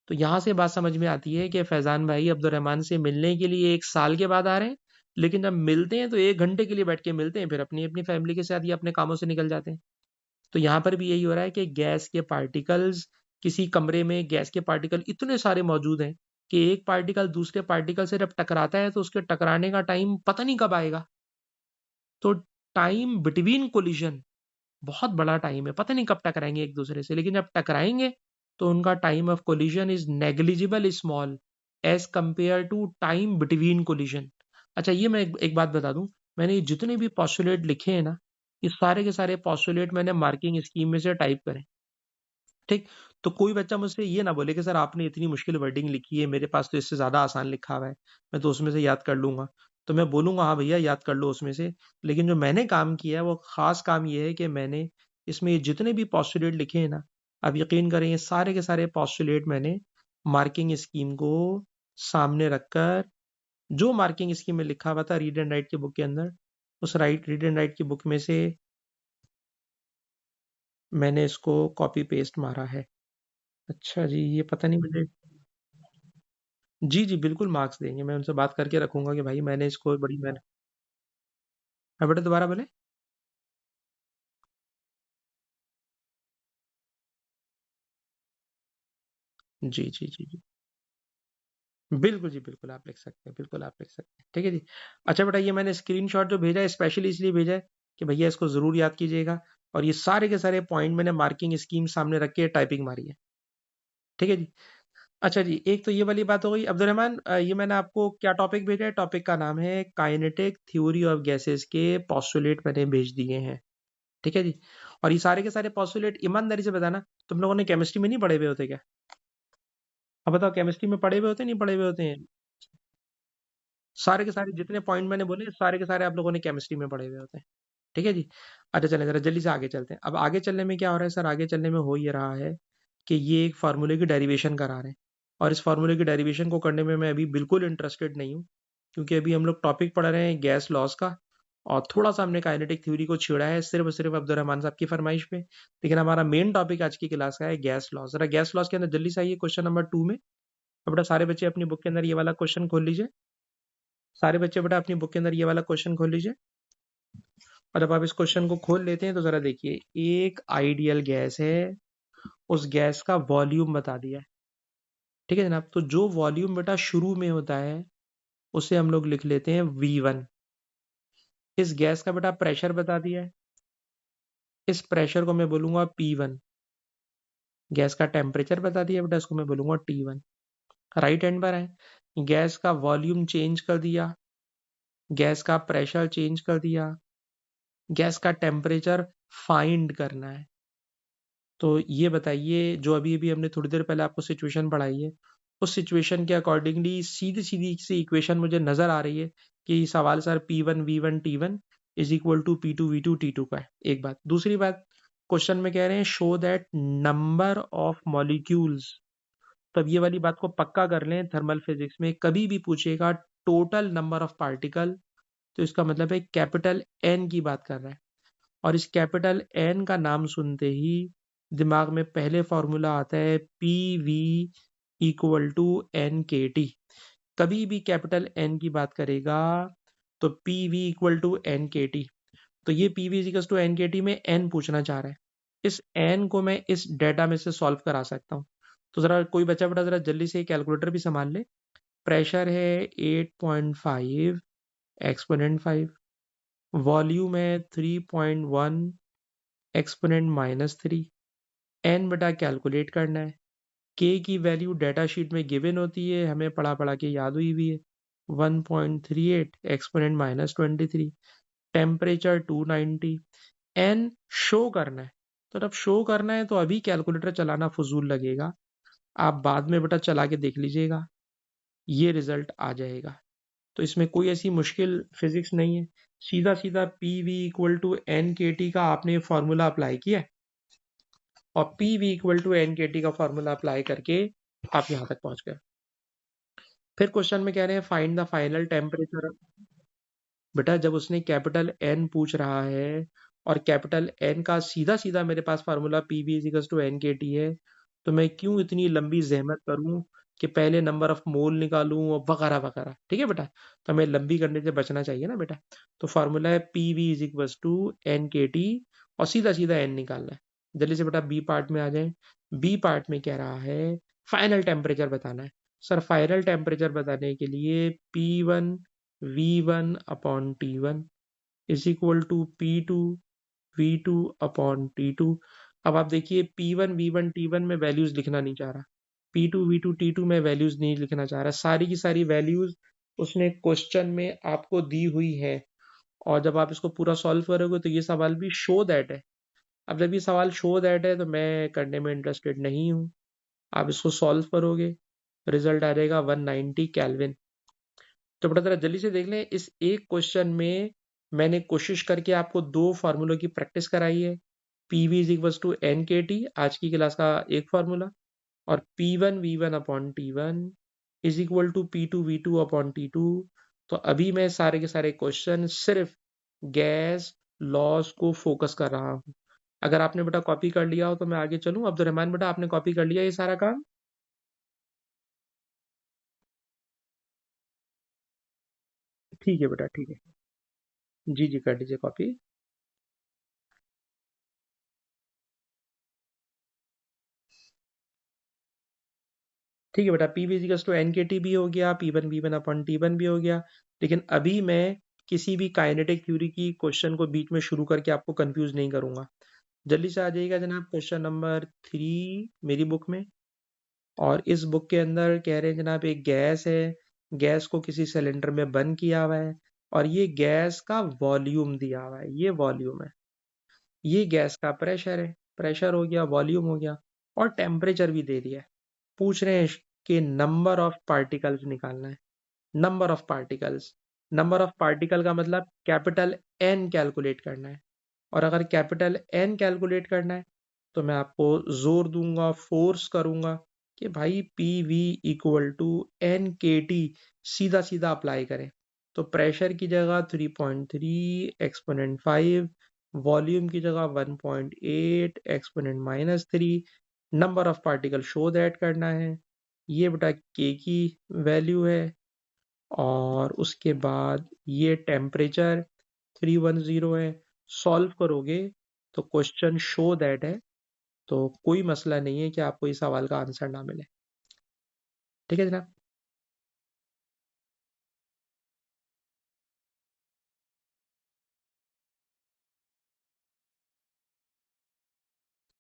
Speaker 1: तो यहाँ से बात समझ में आती है कि फैज़ान भाई अब्दुलरहमान से मिलने के लिए 1 साल के बाद आ रहे हैं, लेकिन जब मिलते हैं तो 1 घंटे के लिए बैठ के मिलते हैं, फिर अपनी अपनी फैमिली के साथ या अपने कामों से निकल जाते हैं। तो यहाँ पर भी यही हो रहा है कि गैस के पार्टिकल्स, किसी कमरे में गैस के पार्टिकल इतने सारे मौजूद हैं कि एक पार्टिकल दूसरे पार्टिकल से जब टकराता है तो उसके टकराने का टाइम पता नहीं कब आएगा। तो टाइम बिटवीन कोलिजन बहुत बड़ा टाइम है, पता नहीं कब टकराएंगे एक दूसरे से, लेकिन जब टकराएंगे तो उनका time of collision is negligible small as compared to time between collision. अच्छा, ये मैं एक बात बता दूं, मैंने ये जितने भी पॉस्टुलेट लिखे हैं ना, ये सारे के सारे पॉस्टुलेट मैंने मार्किंग स्कीम में से टाइप करें। ठीक, तो कोई बच्चा मुझसे ये ना बोले कि सर आपने इतनी मुश्किल वर्डिंग लिखी है, मेरे पास तो इससे ज़्यादा आसान लिखा हुआ है, मैं तो उसमें से याद कर लूंगा। तो मैं बोलूंगा हाँ भैया याद कर लो उसमें से, लेकिन जो मैंने काम किया है वो खास काम ये है कि मैंने इसमें ये जितने भी पॉस्टुलेट लिखे हैं ना, आप यकीन करें ये सारे के सारे पॉस्टुलेट मैंने मार्किंग स्कीम को सामने रखकर, जो मार्किंग स्कीम में लिखा हुआ था रीड एंड राइट की बुक के अंदर, उस रीड एंड राइट की बुक में से मैंने इसको कॉपी पेस्ट मारा है। अच्छा जी, ये पता नहीं मुझे। जी, जी, बिल्कुल मार्क्स देंगे। मैं उनसे बात करके रखूँगा कि भाई मैंने इसको बड़ी मेहनत। हाँ, बेटा दोबारा बोलें? जी, जी, जी, जी। बिल्कुल जी, बिल्कुल आप लिख सकते हैं, बिल्कुल आप लिख सकते हैं। ठीक है जी। अच्छा बेटा, ये मैंने स्क्रीनशॉट जो भेजा है स्पेशली इसलिए भेजा है कि भैया इसको ज़रूर याद कीजिएगा, और ये सारे के सारे पॉइंट मैंने मार्किंग स्कीम सामने रख के टाइपिंग मारी है। ठीक है जी। अच्छा जी, एक तो ये वाली बात हो गई। अब्दुलरहमान, ये मैंने आपको क्या टॉपिक भेजा है? टॉपिक का नाम है काइनेटिक थ्योरी ऑफ गैसेस के पोस्टुलेट मैंने भेज दिए हैं। ठीक है जी। और ये सारे के सारे पोस्टुलेट ईमानदारी से बताना, तुम लोगों ने केमिस्ट्री में नहीं पढ़े हुए होते क्या? अब बताओ, केमिस्ट्री में पढ़े हुए होते हैं, नहीं पढ़े हुए होते हैं? सारे के सारे जितने पॉइंट मैंने बोले सारे के सारे आप लोगों ने केमिस्ट्री में पढ़े हुए होते हैं। ठीक है जी। अच्छा चलें जरा जल्दी से आगे चलते हैं। अब आगे चलने में क्या हो रहा है सर, आगे चलने में हो ये रहा है कि ये एक फार्मूले की डेरिवेशन करा रहे हैं, और इस फार्मूले की डेरिवेशन को करने में मैं अभी बिल्कुल इंटरेस्टेड नहीं हूँ, क्योंकि अभी हम लोग टॉपिक पढ़ रहे हैं गैस लॉस का, और थोड़ा सा हमने काइनेटिक थ्योरी को छेड़ा है सिर्फ और सिर्फ अब्दुलरहमान साहब की फरमाइश पे। लेकिन हमारा मेन टॉपिक आज की क्लास का है गैस लॉस। जरा गैस लॉस के अंदर जल्दी से आइए क्वेश्चन नंबर 2 में। अब बेटा सारे बच्चे अपनी बुक के अंदर ये वाला क्वेश्चन खोल लीजिए। सारे बच्चे बेटा अपनी बुक के अंदर ये वाला क्वेश्चन खोल लीजिए। और जब आप इस क्वेश्चन को खोल लेते हैं तो जरा देखिए, एक आइडियल गैस है, उस गैस का वॉल्यूम बता दिया है। ठीक है जनाब, तो जो वॉल्यूम बेटा शुरू में होता है उसे हम लोग लिख लेते हैं V1। इस गैस का बेटा प्रेशर बता दिया है, इस प्रेशर को मैं बोलूंगा P1। गैस का टेम्परेचर बता दिया बेटा, इसको मैं बोलूंगा T1। राइट हैंड पर है, गैस का वॉल्यूम चेंज कर दिया, गैस का प्रेशर चेंज कर दिया, गैस का टेम्परेचर फाइंड करना है। तो ये बताइए, जो अभी अभी हमने थोड़ी देर पहले आपको सिचुएशन पढ़ाई है, उस सिचुएशन के अकॉर्डिंगली सीधी सीधी सी इक्वेशन मुझे नजर आ रही है कि सवाल sir P1 V1 T1 is equal to P2 V2 T2 का है। एक बात। दूसरी बात, क्वेश्चन में कह रहे हैं show that number of molecules, तो अब ये वाली बात को पक्का कर लें, थर्मल फिजिक्स में कभी भी पूछेगा टोटल नंबर ऑफ पार्टिकल, तो इसका मतलब है कैपिटल एन की बात कर रहा है। और इस कैपिटल एन का नाम सुनते ही दिमाग में पहले फॉर्मूला आता है P V equal to N के टी। कभी भी कैपिटल एन की बात करेगा तो P V equal to N के टी। तो ये P V equal to N के टी में एन पूछना चाह रहा है। इस एन को मैं इस डेटा में से सॉल्व करा सकता हूँ। तो जरा कोई बच्चा बेटा जरा जल्दी से कैलकुलेटर भी संभाल ले। प्रेशर है 8.5 एक्सपोनेंट 5, वॉल्यूम है 3.1 एक्सपोनेंट -3, एन बटा कैलकुलेट करना है। के की वैल्यू डाटा शीट में गिवन होती है, हमें पढ़ा पढ़ा के याद हुई भी है, 1.38 एक्सपोनेंट -23, टेम्परेचर 290, एन शो करना है। तो जब शो करना है तो अभी कैलकुलेटर चलाना फजूल लगेगा, आप बाद में बेटा चला के देख लीजिएगा, ये रिजल्ट आ जाएगा। तो इसमें कोई ऐसी मुश्किल फिजिक्स नहीं है, सीधा सीधा P V equal to N के टी का आपने फॉर्मूला अप्लाई किया और P V equal to N के टी का फॉर्मूला अप्लाई करके आप यहां तक पहुंच गए। फिर क्वेश्चन में कह रहे हैं फाइंड द फाइनल टेम्परेचर। बेटा जब उसने कैपिटल एन पूछ रहा है और कैपिटल एन का सीधा सीधा मेरे पास formula P V is to N के टी है, तो मैं क्यों इतनी लंबी जहमत करूं कि पहले नंबर ऑफ मोल निकालूं और वगैरह वगैरह। ठीक है बेटा, तो हमें लंबी करने से बचना चाहिए ना बेटा। तो फार्मूला है P V is equal to N के टी और सीधा सीधा एन निकालना है। जल्दी से बेटा बी पार्ट में आ जाए। बी पार्ट में कह रहा है फाइनल टेम्परेचर बताना है। सर फाइनल टेम्परेचर बताने के लिए P1 V1 upon T1 is equal to P2 V2 upon T2। अब आप देखिए P1 V1 T1 में वैल्यूज लिखना नहीं चाह रहा, P2 V2 T2 में वैल्यूज नहीं लिखना चाह रहा, सारी की सारी वैल्यूज उसने क्वेश्चन में आपको दी हुई है। और जब आप इसको पूरा सॉल्व करोगे तो ये सवाल भी शो दैट है। अब जब ये सवाल शो दैट है तो मैं करने में इंटरेस्टेड नहीं हूँ। आप इसको सॉल्व करोगे, रिजल्ट आ जाएगा 190 केल्विन। तो बेटा जरा जल्दी से देख लें, इस एक क्वेश्चन में मैंने कोशिश करके आपको दो फार्मूलों की प्रैक्टिस कराई है। P V is equal to N के टी आज की क्लास का एक फार्मूला, और P1 V1 upon T1 is equal to P2 V2 upon T2। तो अभी मैं सारे के सारे क्वेश्चन सिर्फ गैस लॉस को फोकस कर रहा हूँ। अगर आपने बेटा कॉपी कर लिया हो तो मैं आगे चलूं। अब्दुलरहमान बेटा आपने कॉपी कर लिया ये सारा काम? ठीक है बेटा, ठीक है, जी जी कर लीजिए कॉपी। ठीक है बेटा, P V equals to N के टी भी हो गया, P1 V1 अपॉन T1 भी हो गया। लेकिन अभी मैं किसी भी काइनेटिक थ्योरी की क्वेश्चन को बीच में शुरू करके आपको कंफ्यूज नहीं करूंगा। जल्दी से आ जाइएगा जनाब क्वेश्चन नंबर 3 मेरी बुक में। और इस बुक के अंदर कह रहे हैं जनाब एक गैस है, गैस को किसी सिलेंडर में बंद किया हुआ है और ये गैस का वॉल्यूम दिया हुआ है, ये वॉल्यूम है। ये गैस का प्रेशर है, प्रेशर हो गया, वॉल्यूम हो गया, और टेम्परेचर भी दे दिया है। पूछ रहे हैं कि नंबर ऑफ पार्टिकल्स निकालना है। Number of particles, number of particle का मतलब कैपिटल एन कैलकुलेट करना है। और अगर कैपिटल एन कैलकुलेट करना है तो मैं आपको जोर दूंगा, फोर्स करूंगा कि भाई P V equal to N के टी सीधा सीधा अप्लाई करें। तो प्रेशर की जगह 3.3 एक्सपोनेंट 5, वॉल्यूम की जगह 1.8 exponent -3, number of particle show that करना है। ये बेटा के की वैल्यू है। और उसके बाद ये टेम्परेचर 310 है। सॉल्व करोगे तो क्वेश्चन शो दैट है, तो कोई मसला नहीं है कि आपको इस सवाल का आंसर ना मिले। ठीक है जनाब?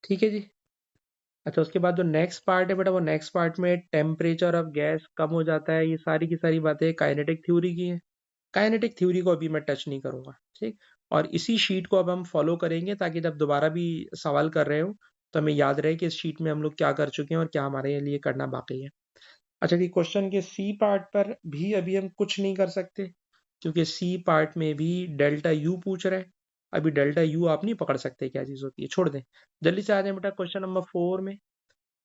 Speaker 1: ठीक है जी। अच्छा, उसके बाद जो नेक्स्ट पार्ट है बेटा, वो नेक्स्ट पार्ट में टेम्परेचर ऑफ गैस कम हो जाता है, ये सारी की सारी बातें काइनेटिक थ्योरी की हैं। काइनेटिक थ्योरी को अभी मैं टच नहीं करूंगा, ठीक। और इसी शीट को अब हम फॉलो करेंगे ताकि जब दोबारा भी सवाल कर रहे हो तो हमें याद रहे कि इस शीट में हम लोग क्या कर चुके हैं और क्या हमारे लिए करना बाकी है। अच्छा जी, क्वेश्चन के सी पार्ट पर भी अभी हम कुछ नहीं कर सकते क्योंकि सी पार्ट में भी डेल्टा यू पूछ रहे हैं। अभी डेल्टा यू आप नहीं पकड़ सकते क्या चीज होती है, छोड़ दें। जल्दी से आ जाए बेटा क्वेश्चन नंबर 4 में।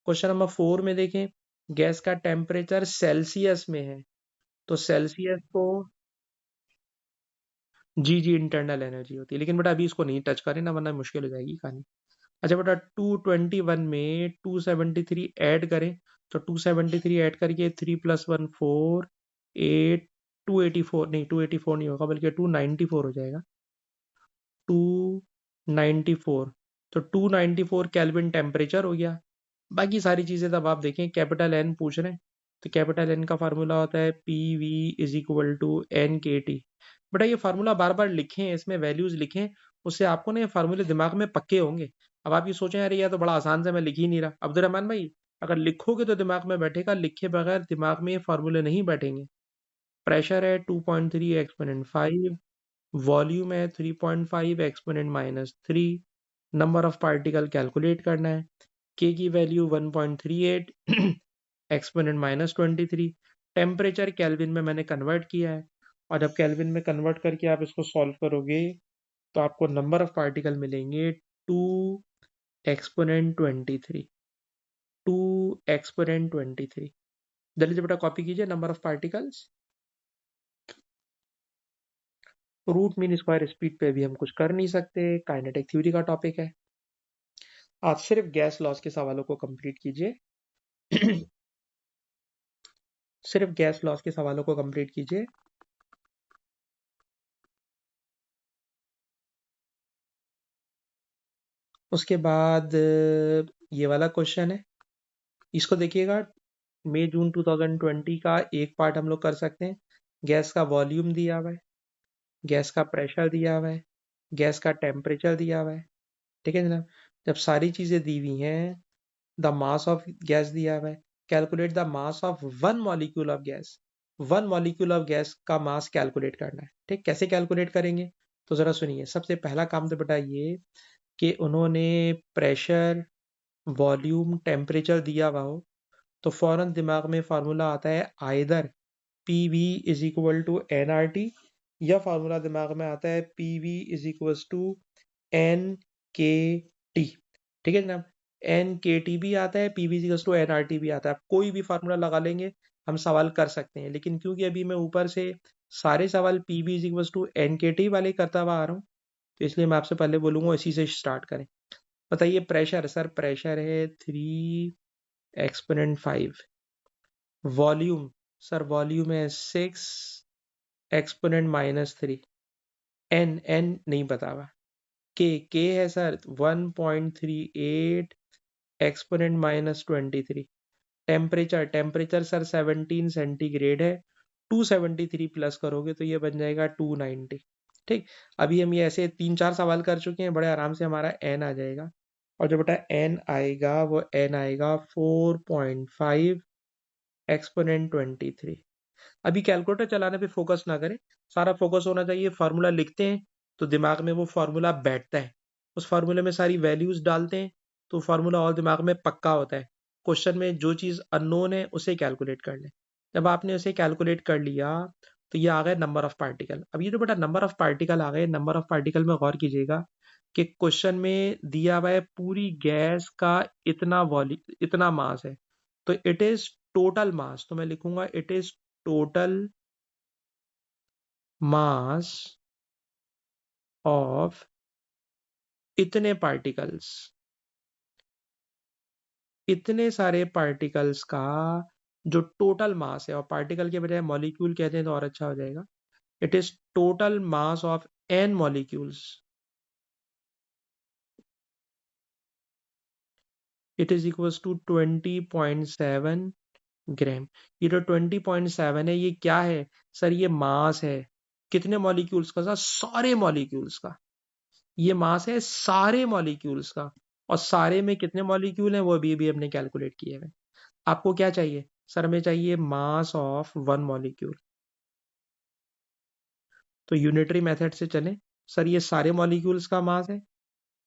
Speaker 1: क्वेश्चन नंबर 4 में देखें, गैस का टेम्परेचर सेल्सियस में है, तो सेल्सियस को, जी जी इंटरनल एनर्जी होती है, लेकिन बेटा अभी इसको नहीं टच करें ना, वरना मुश्किल हो जाएगी कहानी। अच्छा बेटा 221 में 273 ऐड करें, तो 273 ऐड करके 3 + 1 4 8 284, नहीं 284 नहीं होगा बल्कि 294 हो जाएगा, 294। तो 294 केल्विन टेम्परेचर हो गया। बाकी सारी चीज़ें तब आप देखें, कैपिटल एन पूछ रहे हैं, तो कैपिटल एन का फार्मूला होता है P V is equal to N के टी। बेटा ये फार्मूला बार बार लिखें, इसमें वैल्यूज लिखें, उससे आपको ना ये फार्मूले दिमाग में पक्के होंगे। अब आप ये सोचें अरे यार तो बड़ा आसान से मैं लिख ही नहीं रहा, अब्दुलरहमान भाई अगर लिखोगे तो दिमाग में बैठेगा, लिखे बगैर दिमाग में ये फार्मूले नहीं बैठेंगे। प्रेशर है 2.3 एक्सपोनेंट 5, वॉल्यूम है 3.5 exponent -3, number of particle calculate करना है, के की वैल्यू 1.38 एक्सपोनेंट -23, टेम्परेचर केल्विन में मैंने कन्वर्ट किया है, और जब केल्विन में कन्वर्ट करके आप इसको सॉल्व करोगे तो आपको नंबर ऑफ पार्टिकल मिलेंगे 2 एक्सपोनेंट 23, 2 एक्सपोनेंट 23। जल्दी से बेटा कॉपी कीजिए number of particles. Root mean square speed पे भी हम कुछ कर नहीं सकते, काइनेटिक थ्योरी का टॉपिक है। आप सिर्फ गैस लॉस के सवालों को कंप्लीट कीजिए सिर्फ गैस लॉस के सवालों को कंप्लीट कीजिए। उसके बाद ये वाला क्वेश्चन है, इसको देखिएगा। मई जून 2020 का एक पार्ट हम लोग कर सकते हैं। गैस का वॉल्यूम दिया हुआ है, गैस का प्रेशर दिया हुआ है, गैस का टेम्परेचर दिया हुआ है, ठीक है जनाब। जब सारी चीज़ें दी हुई हैं, द मास ऑफ गैस दिया हुआ है, calculate the mass of one molecule of gas, one molecule of gas का मास कैलकुलेट करना है। ठीक, कैसे कैलकुलेट करेंगे तो ज़रा सुनिए। सबसे पहला काम तो बेटा ये कि उन्होंने प्रेशर, वॉल्यूम, टेम्परेचर दिया हुआ हो तो फौरन दिमाग में फार्मूला आता है either P V is equal to N R T, या फार्मूला दिमाग में आता है P V is equal to N के टी। ठीक है जनाब, एन के टी भी आता है, P V is equal to N R T भी आता है। आप कोई भी फार्मूला लगा लेंगे, हम सवाल कर सकते हैं, लेकिन क्योंकि अभी मैं ऊपर से सारे सवाल P V is equal to N के टी वाले करता हुआ आ रहा हूँ, तो इसलिए मैं आपसे पहले बोलूंगा इसी से स्टार्ट करें। बताइए प्रेशर, सर प्रेशर है 3 एक्सपोनेंट 5। वॉल्यूम, सर वॉल्यूम है 6 एक्सपोनेंट -3। एन, एन नहीं पता हुआ। के है sir 1.38 exponent -23। Temperature, temperature sir 17 centigrade है, 273 प्लस करोगे तो ये बन जाएगा 290। ठीक, अभी हम ये ऐसे 3-4 सवाल कर चुके हैं, बड़े आराम से हमारा एन आ जाएगा। और जो बेटा एन आएगा वो एन आएगा 4.5 एक्सपोनेंट 23। अभी कैलकुलेटर चलाने पे फोकस ना करें, सारा फोकस होना चाहिए फार्मूला लिखते हैं तो दिमाग में वो फार्मूला बैठता है, उस फार्मूले में सारी वैल्यूज डालते हैं तो फार्मूला और दिमाग में पक्का होता है। क्वेश्चन में जो चीज़ अननोन है उसे कैलकुलेट कर लें। जब आपने उसे कैलकुलेट कर लिया तो ये आ गए नंबर ऑफ पार्टिकल। अब ये जो बेटा नंबर ऑफ पार्टिकल आ गए, नंबर ऑफ पार्टिकल में गौर कीजिएगा कि क्वेश्चन में दिया हुआ है पूरी गैस का इतना वॉल्यूम, इतना मास है, तो इट इज टोटल मास, तो मैं लिखूंगा it is total mass of इतने पार्टिकल्स, इतने सारे पार्टिकल्स का जो टोटल मास है, और पार्टिकल के बजाय मॉलिक्यूल कहते हैं तो और अच्छा हो जाएगा। It is total mass of N molecules, it is equals to 20.7 gram. ये जो 20.7 है ये क्या है सर, ये मास है कितने मॉलिक्यूल्स का सर, सारे मॉलिक्यूल्स का। ये मास है सारे मॉलिक्यूल्स का, और सारे में कितने मॉलिक्यूल हैं वो भी हमने कैलकुलेट किए हैं। आपको क्या चाहिए सर, हमें चाहिए मास ऑफ वन मॉलिक्यूल। तो यूनिटरी मेथड से चलें, सर ये सारे मॉलिक्यूल्स का मास है।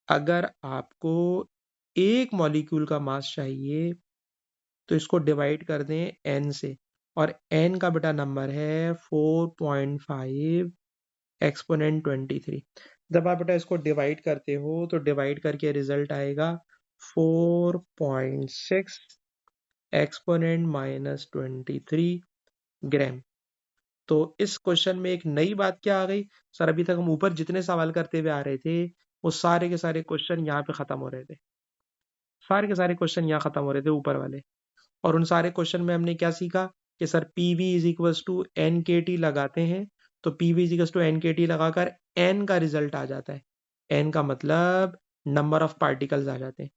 Speaker 1: अगर आपको एक मॉलिक्यूल का मास चाहिए तो इसको डिवाइड कर दें एन से, और एन का बेटा नंबर है 4.5 एक्सपोनेंट 23। जब आप बेटा इसको डिवाइड करते हो तो डिवाइड करके रिजल्ट आएगा 4.6 एक्सपोनेंट -23 ग्राम। तो इस क्वेश्चन में एक नई बात क्या आ गई सर, अभी तक हम ऊपर जितने सवाल करते हुए आ रहे थे वो सारे के सारे क्वेश्चन यहाँ पे खत्म हो रहे थे, सारे के सारे क्वेश्चन यहाँ खत्म हो रहे थे ऊपर वाले। और उन सारे क्वेश्चन में हमने क्या सीखा कि sir P V is equals to N के टी लगाते हैं, तो P V is equals to N के टी लगाकर एन का रिजल्ट आ जाता है। एन का मतलब नंबर ऑफ पार्टिकल्स आ जाते हैं।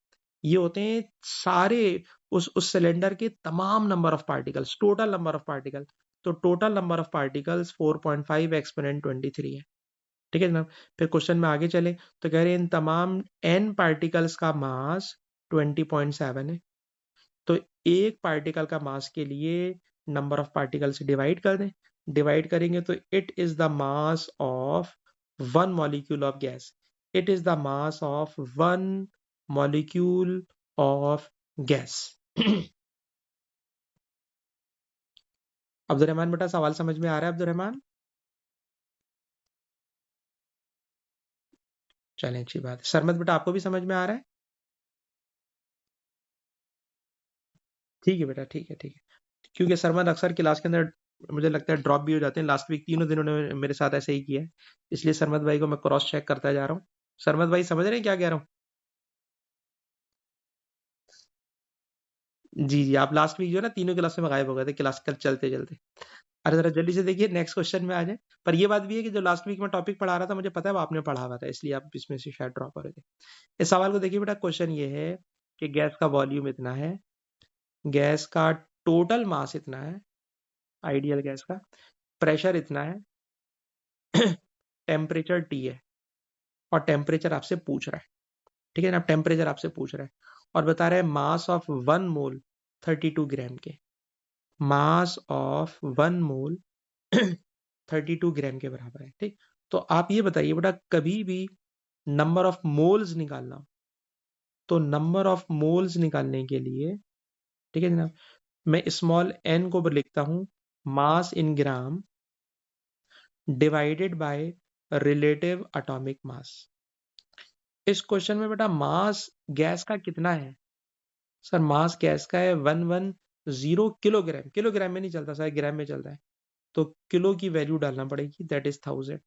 Speaker 1: ये होते हैं सारे उस सिलेंडर के तमाम number of particles, total number of particle. तो total number of particles 4.5 exponent 23 है। ठीक है जनाब। फिर क्वेश्चन में आगे चले तो कह रहे हैं इन तमाम एन पार्टिकल्स का मास 20.7 है। तो एक पार्टिकल का मास के लिए नंबर ऑफ पार्टिकल से डिवाइड कर दें। डिवाइड करेंगे तो it is the mass of one molecule of gas. It is the mass of one molecule of gas. Abdul बेटा सवाल समझ में आ रहा है अब्दुल? चलें अच्छी बात है। सरमत बेटा आपको भी समझ में आ रहा है? ठीक है बेटा, ठीक है ठीक है। क्योंकि सरमत अक्सर क्लास के अंदर मुझे लगता है ड्रॉप भी हो जाते हैं। लास्ट वीक तीनों दिनों ने मेरे साथ ऐसे ही किया है, इसलिए सरमत भाई को मैं क्रॉस चेक करता जा रहा हूँ। सरमत भाई समझ रहे हैं क्या कह रहा हूँ? जी जी, आप लास्ट वीक जो है ना तीनों क्लास में गायब हो गए थे क्लास कल चलते चलते। अरे जरा जल्दी से देखिए नेक्स्ट क्वेश्चन में आ जाए। पर ये बात भी है कि जो लास्ट वीक में टॉपिक पढ़ा रहा था मुझे पता है वो आपने पढ़ा हुआ था, इसलिए आप इसमें से शायद ड्रॉप हो रहे थे। इस सवाल को देखिए बेटा, क्वेश्चन ये है कि गैस का वॉल्यूम इतना है, गैस का टोटल मास इतना है, आइडियल गैस का प्रेशर इतना है, टेम्परेचर टी है, और टेम्परेचर आपसे पूछ रहा है। ठीक है ना, टेम्परेचर आपसे पूछ रहा है और बता रहा है मास ऑफ 1 मोल 32 ग्राम के। मास ऑफ 1 मोल 32 ग्राम के बराबर है। ठीक, तो आप ये बताइए बेटा, कभी भी नंबर ऑफ मोल्स निकालना हो तो नंबर ऑफ मोल्स निकालने के लिए, ठीक है जनाब, मैं स्मॉल एन को लिखता हूं mass in gram divided by relative atomic mass. इस क्वेश्चन में बेटा मास गैस का कितना है? सर मास गैस का है 110 किलोग्राम। किलोग्राम में नहीं चलता सर, ग्राम में चलता है, तो किलो की वैल्यू डालना पड़ेगी, दैट इज 1000।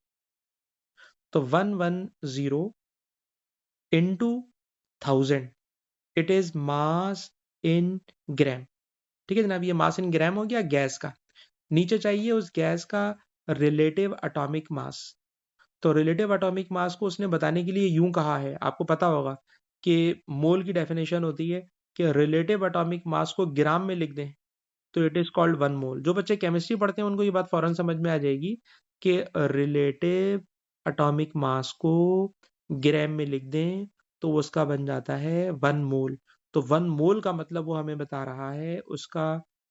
Speaker 1: तो 110 into 1000, it is mass in ग्राम। ठीक है जनाब, ये मास इन ग्राम हो गया गैस का। नीचे चाहिए उस गैस का रिलेटिव एटॉमिक मास। तो रिलेटिव एटॉमिक मास को उसने बताने के लिए यूं कहा है, आपको पता होगा कि मोल की डेफिनेशन होती है कि रिलेटिव एटॉमिक मास को ग्राम में लिख दें तो इट इज कॉल्ड 1 मोल। जो बच्चे केमिस्ट्री पढ़ते हैं उनको ये बात फौरन समझ में आ जाएगी कि रिलेटिव एटॉमिक मास को ग्राम में लिख दें तो उसका बन जाता है 1 मोल। तो 1 मोल का मतलब वो हमें बता रहा है उसका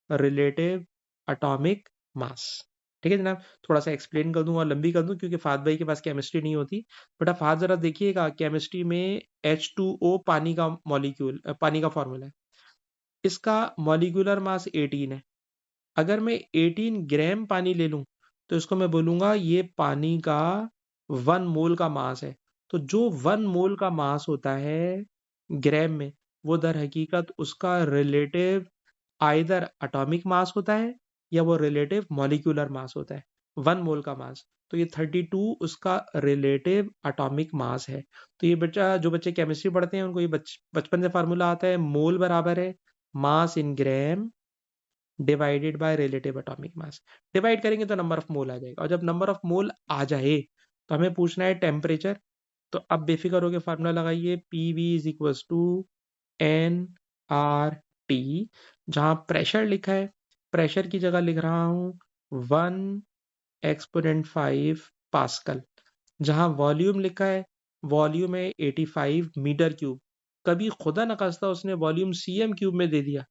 Speaker 1: रिलेटिव एटॉमिक मास। ठीक है जनाब, थोड़ा सा एक्सप्लेन कर दूं और लंबी कर दूं क्योंकि फाद भाई के पास केमिस्ट्री नहीं होती। बेटा फाद जरा देखिएगा, केमिस्ट्री में H2O पानी का मॉलिक्यूल, पानी का फॉर्मूला है। इसका मॉलिक्यूलर मास 18 है। अगर मैं 18 ग्राम पानी ले लूं तो इसको मैं बोलूंगा ये पानी का 1 मोल का मास है। तो जो 1 मोल का मास होता है ग्राम में, वो दर हकीकत उसका रिलेटिव आइदर एटॉमिक मास होता है या वो रिलेटिव मॉलिक्यूलर मास होता है। 1 मोल का मास, तो ये 32 उसका रिलेटिव एटॉमिक मास है। तो ये बच्चा, जो बच्चे केमिस्ट्री पढ़ते हैं उनको ये बचपन से फार्मूला आता है, मोल बराबर है mass in gram divided by relative atomic mass. Divide करेंगे तो नंबर ऑफ मोल आ जाएगा, और जब नंबर ऑफ मोल आ जाए तो हमें पूछना है टेम्परेचर। तो अब बेफिक्र होकर फार्मूला लगाइए, P V is equals to N R T. जहां प्रेशर लिखा है, प्रेशर की जगह लिख रहा हूं 1 एक्सपोनेंट 5 पास्कल। जहां वॉल्यूम लिखा है, वॉल्यूम है 85 मीटर क्यूब। कभी खुदा न खास्ता उसने वॉल्यूम सीएम क्यूब में दे दिया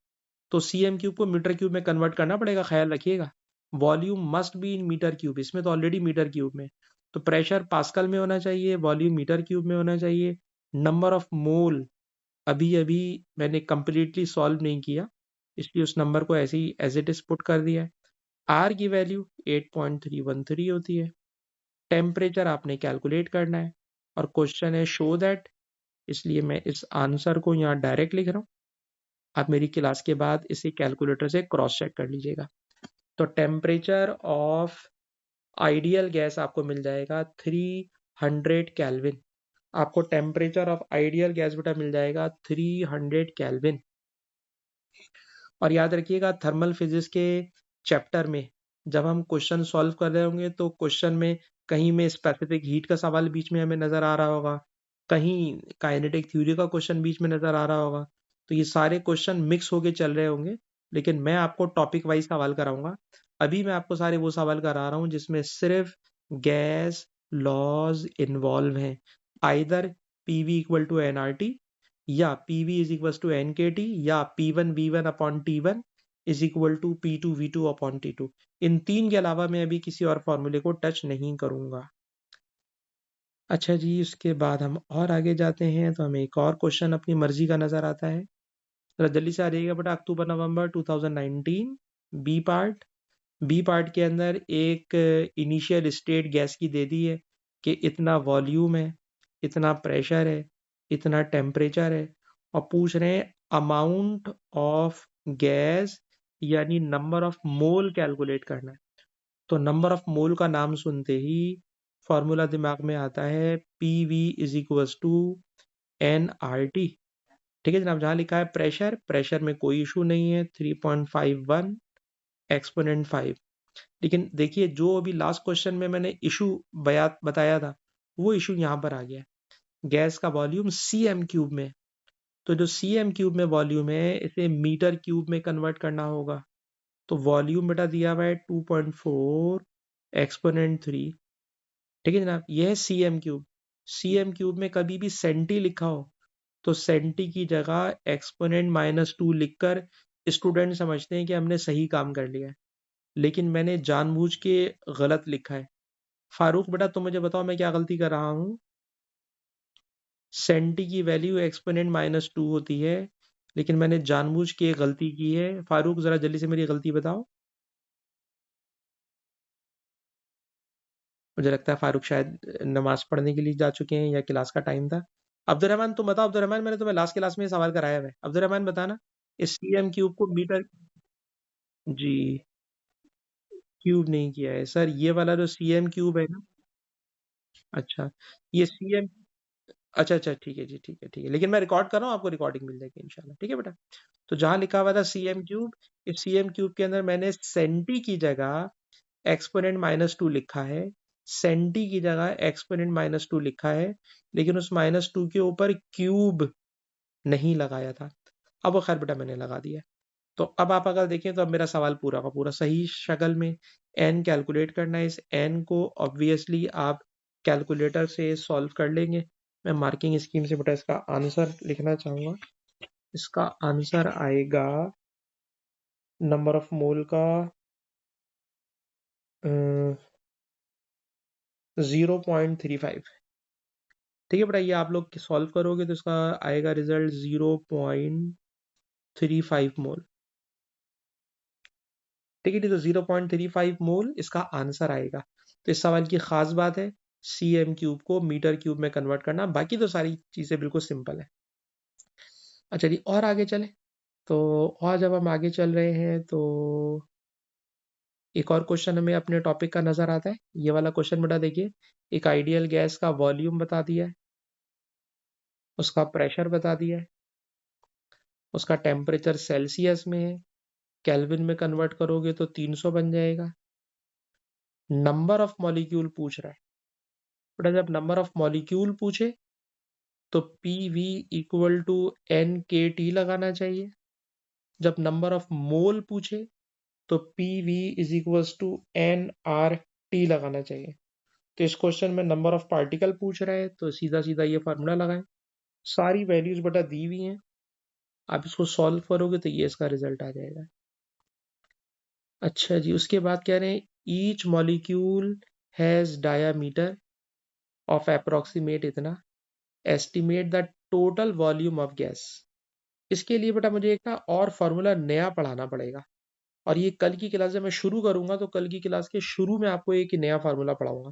Speaker 1: तो सीएम क्यूब को मीटर क्यूब में कन्वर्ट करना पड़ेगा, ख्याल रखिएगा। Volume must be in metre cube, इसमें तो ऑलरेडी मीटर क्यूब में। तो प्रेशर पास्कल में होना चाहिए, वॉल्यूम मीटर क्यूब में होना चाहिए। नंबर ऑफ मोल अभी अभी मैंने कंप्लीटली सॉल्व नहीं किया, इसलिए उस नंबर को ऐसे ही एज इट इज पुट कर दिया है। आर की वैल्यू 8.313 होती है। टेम्परेचर आपने कैलकुलेट करना है, और क्वेश्चन है शो दैट, इसलिए मैं इस आंसर को यहाँ डायरेक्ट लिख रहा हूँ। आप मेरी क्लास के बाद इसे कैलकुलेटर से क्रॉस चेक कर लीजिएगा। तो टेम्परेचर ऑफ आइडियल गैस आपको मिल जाएगा 300 केल्विन। आपको टेम्परेचर ऑफ आइडियल गैस बेटा मिल जाएगा 300 केल्विन। और याद रखिएगा थर्मल फिजिक्स के चैप्टर में जब हम क्वेश्चन सॉल्व कर रहे होंगे तो क्वेश्चन में कहीं में स्पेसिफिक हीट का सवाल बीच में हमें नजर आ रहा होगा, कहीं काइनेटिक थ्योरी का क्वेश्चन बीच में नजर आ रहा होगा। तो ये सारे क्वेश्चन मिक्स होके चल रहे होंगे, लेकिन मैं आपको टॉपिक वाइज सवाल कराऊंगा। अभी मैं आपको सारे वो सवाल करा रहा हूँ जिसमें सिर्फ गैस लॉज इन्वॉल्व हैं, either P V equal to N R T या P V is equal to N K T या P1 V1 upon T1 is equal to P2 V2 upon T2। इन तीन के अलावा मैं अभी किसी और फॉर्मूले को टच नहीं करूंगा। अच्छा जी, उसके बाद हम और आगे जाते हैं तो हमें एक और क्वेश्चन अपनी मर्जी का नजर आता है। जरा जल्दी से आ जाइएगा बेटा, अक्टूबर नवंबर 2019 बी पार्ट। बी पार्ट के अंदर एक इनिशियल स्टेट गैस की दे दी है कि इतना वॉल्यूम है, इतना प्रेशर है, इतना टेम्परेचर है, और पूछ रहे हैं अमाउंट ऑफ गैस यानी नंबर ऑफ मोल कैलकुलेट करना है। तो नंबर ऑफ मोल का नाम सुनते ही फॉर्मूला दिमाग में आता है P V is equal to N R T. ठीक है जनाब, जहां लिखा है प्रेशर, प्रेशर में कोई इशू नहीं है, 3.51 एक्सपोनेंट 5। लेकिन देखिए जो अभी लास्ट क्वेश्चन में मैंने इशू बताया था वो इशू यहाँ पर आ गया। गैस का वॉल्यूम सी एम क्यूब में, तो जो सी एम क्यूब में वॉल्यूम है इसे मीटर क्यूब में कन्वर्ट करना होगा। तो वॉल्यूम बेटा दिया हुआ है 2.4 एक्सपोनेंट 3। ठीक है जनाब, यह है C M cube. C M cube में कभी भी सेंटी लिखा हो तो सेंटी की जगह एक्सपोनेंट -2 लिखकर स्टूडेंट समझते हैं कि हमने सही काम कर लिया है, लेकिन मैंने जानबूझ के गलत लिखा है। फारूक बेटा तुम मुझे बताओ मैं क्या गलती कर रहा हूँ। सेंटी की वैल्यू एक्सपोनेंट -2 होती है, लेकिन मैंने जानबूझ के गलती की है। फारूक जरा जल्दी से मेरी गलती बताओ। मुझे लगता है फारूक शायद नमाज पढ़ने के लिए जा चुके हैं या क्लास का टाइम था। अब्दुलरहमान तुम बताओ, अब्दुलरहमान मैंने तुम्हें लास्ट क्लास में ये सवाल कराया है, अब्दुलरहमान बताना इस सी एम क्यूब को मीटर। जी, क्यूब नहीं किया है सर, ये वाला जो सी एम क्यूब है ना। अच्छा, ये सी एम, अच्छा अच्छा ठीक है जी, ठीक है ठीक है, लेकिन मैं रिकॉर्ड कर रहा हूँ, आपको रिकॉर्डिंग मिल जाएगी इंशाल्लाह। ठीक है बेटा, तो जहां लिखा हुआ था सी एम क्यूब, इस सी एम क्यूब के अंदर मैंने सेंटी की जगह एक्सपोनेंट -2 लिखा है, सेंटी की जगह एक्सपोनेंट -2 लिखा है, लेकिन उस -2 के ऊपर क्यूब नहीं लगाया था। अब वो खैर बेटा मैंने लगा दिया। तो अब आप अगर देखें तो अब मेरा सवाल पूरा का पूरा सही शक्ल में एन कैलकुलेट करना है। इस एन को ऑब्वियसली आप कैलकुलेटर से सॉल्व कर लेंगे। मैं मार्किंग स्कीम से बेटा इसका आंसर लिखना चाहूंगा। इसका आंसर आएगा नंबर ऑफ मोल का 0.35। ठीक है बेटा, ये आप लोग सॉल्व करोगे तो इसका आएगा रिजल्ट 0.35 मोल। ठीक है, तो 0.35 मोल इसका आंसर आएगा। तो इस सवाल की खास बात है सी एम क्यूब को मीटर क्यूब में कन्वर्ट करना, बाकी तो सारी चीजें बिल्कुल सिंपल है। अच्छा जी, और आगे चले तो, और जब हम आगे चल रहे हैं तो एक और क्वेश्चन हमें अपने टॉपिक का नजर आता है। ये वाला क्वेश्चन बेटा देखिए, एक आइडियल गैस का वॉल्यूम बता दिया है, उसका प्रेशर बता दिया है, उसका टेम्परेचर सेल्सियस में है, केल्विन में कन्वर्ट करोगे तो 300 बन जाएगा। नंबर ऑफ मॉलिक्यूल पूछ रहा है बेटा। जब नंबर ऑफ मॉलिक्यूल पूछे तो P V equal to N के टी लगाना चाहिए। जब नंबर ऑफ मोल पूछे तो P V is equal to N R T लगाना चाहिए। तो इस क्वेश्चन में नंबर ऑफ पार्टिकल पूछ रहा है तो सीधा सीधा ये फार्मूला लगाएं। सारी वैल्यूज बेटा दी हुई हैं, आप इसको सॉल्व करोगे तो ये इसका रिजल्ट आ जाएगा। अच्छा जी, उसके बाद कह रहे हैं each molecule has diameter of approximate इतना, estimate the total volume of gas. इसके लिए बेटा मुझे एक ना और फॉर्मूला नया पढ़ाना पड़ेगा, और ये कल की क्लास जब मैं शुरू करूंगा तो कल की क्लास के शुरू में आपको एक नया फार्मूला पढ़ाऊंगा।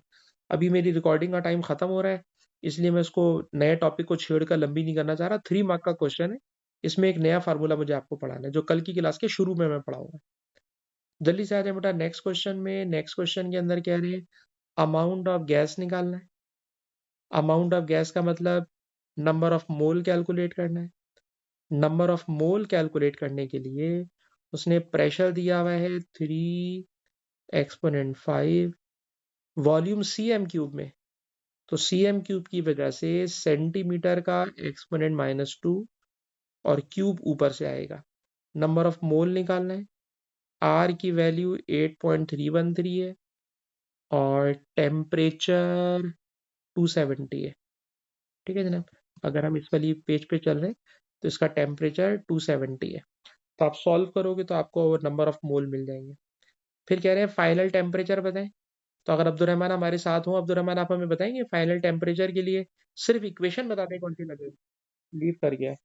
Speaker 1: अभी मेरी रिकॉर्डिंग का टाइम खत्म हो रहा है, इसलिए मैं इसको नए टॉपिक को छेड़कर लंबी नहीं करना चाह रहा। 3 मार्क का क्वेश्चन है। इसमें एक नया फार्मूला मुझे आपको पढ़ाना है जो कल की क्लास के शुरू में मैं पढ़ाऊंगा। जल्दी से आ जाए बेटा नेक्स्ट क्वेश्चन में। नेक्स्ट क्वेश्चन के अंदर कह रहे हैं अमाउंट ऑफ गैस निकालना है। अमाउंट ऑफ गैस का मतलब नंबर ऑफ मोल कैलकुलेट करना है। नंबर ऑफ मोल कैलकुलेट करने के लिए उसने प्रेशर दिया हुआ है 3 exponent 5 volume C M cube में। तो सी एम क्यूब की वजह से सेंटीमीटर का एक्सपोनेंट -2 और क्यूब ऊपर से आएगा। नंबर ऑफ मोल निकालना है। आर की वैल्यू 8.313 है और टेम्परेचर 270 है। ठीक है जनाब। अगर हम इस वाली पेज पे चल रहे हैं तो इसका टेम्परेचर 270 है। तो आप सॉल्व करोगे तो आपको नंबर ऑफ मोल मिल जाएंगे। फिर कह रहे हैं फाइनल टेम्परेचर बताएं। तो अगर अब्दुलरहमान हमारे साथ हो, अब्दुलरहमान आप हमें बताएंगे फाइनल टेम्परेचर के लिए सिर्फ इक्वेशन बता दें कौन सी लगे। लीव कर गया है।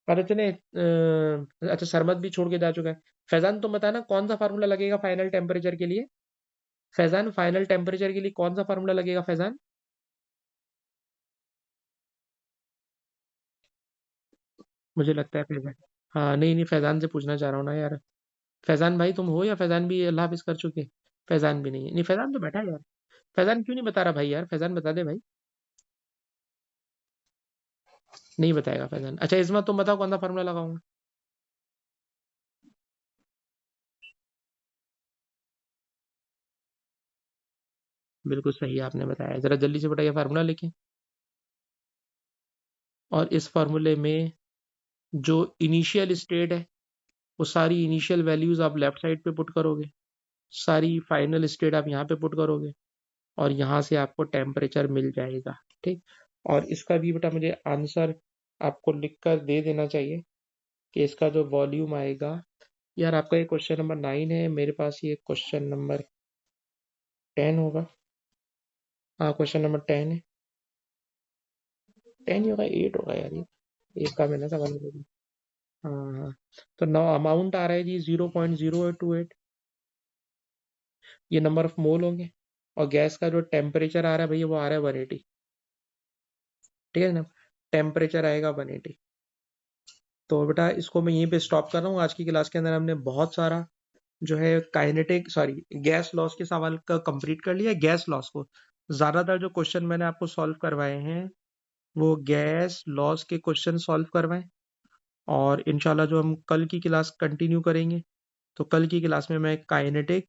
Speaker 1: पता चले अच्छा सरमद भी छोड़ के जा चुका है। फैजान तुम बताना कौन सा फार्मूला लगेगा फाइनल टेम्परेचर के लिए। फैजान फाइनल टेम्परेचर के लिए कौन सा फार्मूला लगेगा फैजान। मुझे लगता है फैजान। हाँ नहीं नहीं फैजान से पूछना चाह रहा हूँ ना यार। फैजान भाई तुम हो या फैजान भी अल्लाह हाफिज कर चुके। फैजान भी नहीं है। नहीं फैजान तो बैठा है यार। फैजान क्यों नहीं बता रहा भाई यार। फैजान बता दे भाई। नहीं बताएगा फैजान। अच्छा इसमें तुम बताओ कौन सा फार्मूला लगाऊंगा। बिल्कुल सही आपने बताया। जरा जल्दी से बताइए फार्मूला लेके। और इस फार्मूले में जो इनिशियल स्टेट है वो सारी इनिशियल वैल्यूज आप लेफ्ट साइड पे पुट करोगे। सारी फाइनल स्टेट आप यहाँ पे पुट करोगे और यहाँ से आपको टेम्परेचर मिल जाएगा। ठीक। और इसका भी बेटा मुझे आंसर आपको लिख कर दे देना चाहिए कि इसका जो वॉल्यूम आएगा। यार आपका ये क्वेश्चन नंबर 9 है, मेरे पास ये क्वेश्चन नंबर 10 होगा। हाँ क्वेश्चन नंबर 10 है। 10 ही होगा 8 होगा यार ये। एक का मैंने सवाल कर दिया। हाँ हाँ। तो नौ अमाउंट आ रहा है जी 0.0828। ये नंबर ऑफ मोल होंगे। और गैस का जो टेम्परेचर आ रहा है भैया वो आ रहा है 180। ठीक है ना। टेम्परेचर आएगा 180। तो बेटा इसको मैं यहीं पे स्टॉप कर रहा हूँ। आज की क्लास के अंदर हमने बहुत सारा जो है काइनेटिक सॉरी गैस लॉस के सवाल का कंप्लीट कर लिया। गैस लॉस को ज्यादातर जो क्वेश्चन मैंने आपको सॉल्व करवाए हैं वो गैस लॉस के क्वेश्चन सॉल्व करवाएं। और इंशाल्लाह जो हम कल की क्लास कंटिन्यू करेंगे तो कल की क्लास में मैं काइनेटिक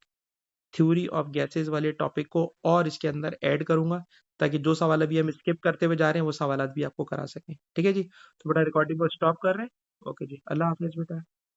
Speaker 1: थ्योरी ऑफ गैसेस वाले टॉपिक को और इसके अंदर ऐड करूंगा ताकि जो सवाल अभी हम स्किप करते हुए जा रहे हैं वो सवाल भी आपको करा सकें। ठीक है जी। तो बेटा रिकॉर्डिंग को स्टॉप कर रहे हैं। ओके जी अल्लाह हाफिज बेटा।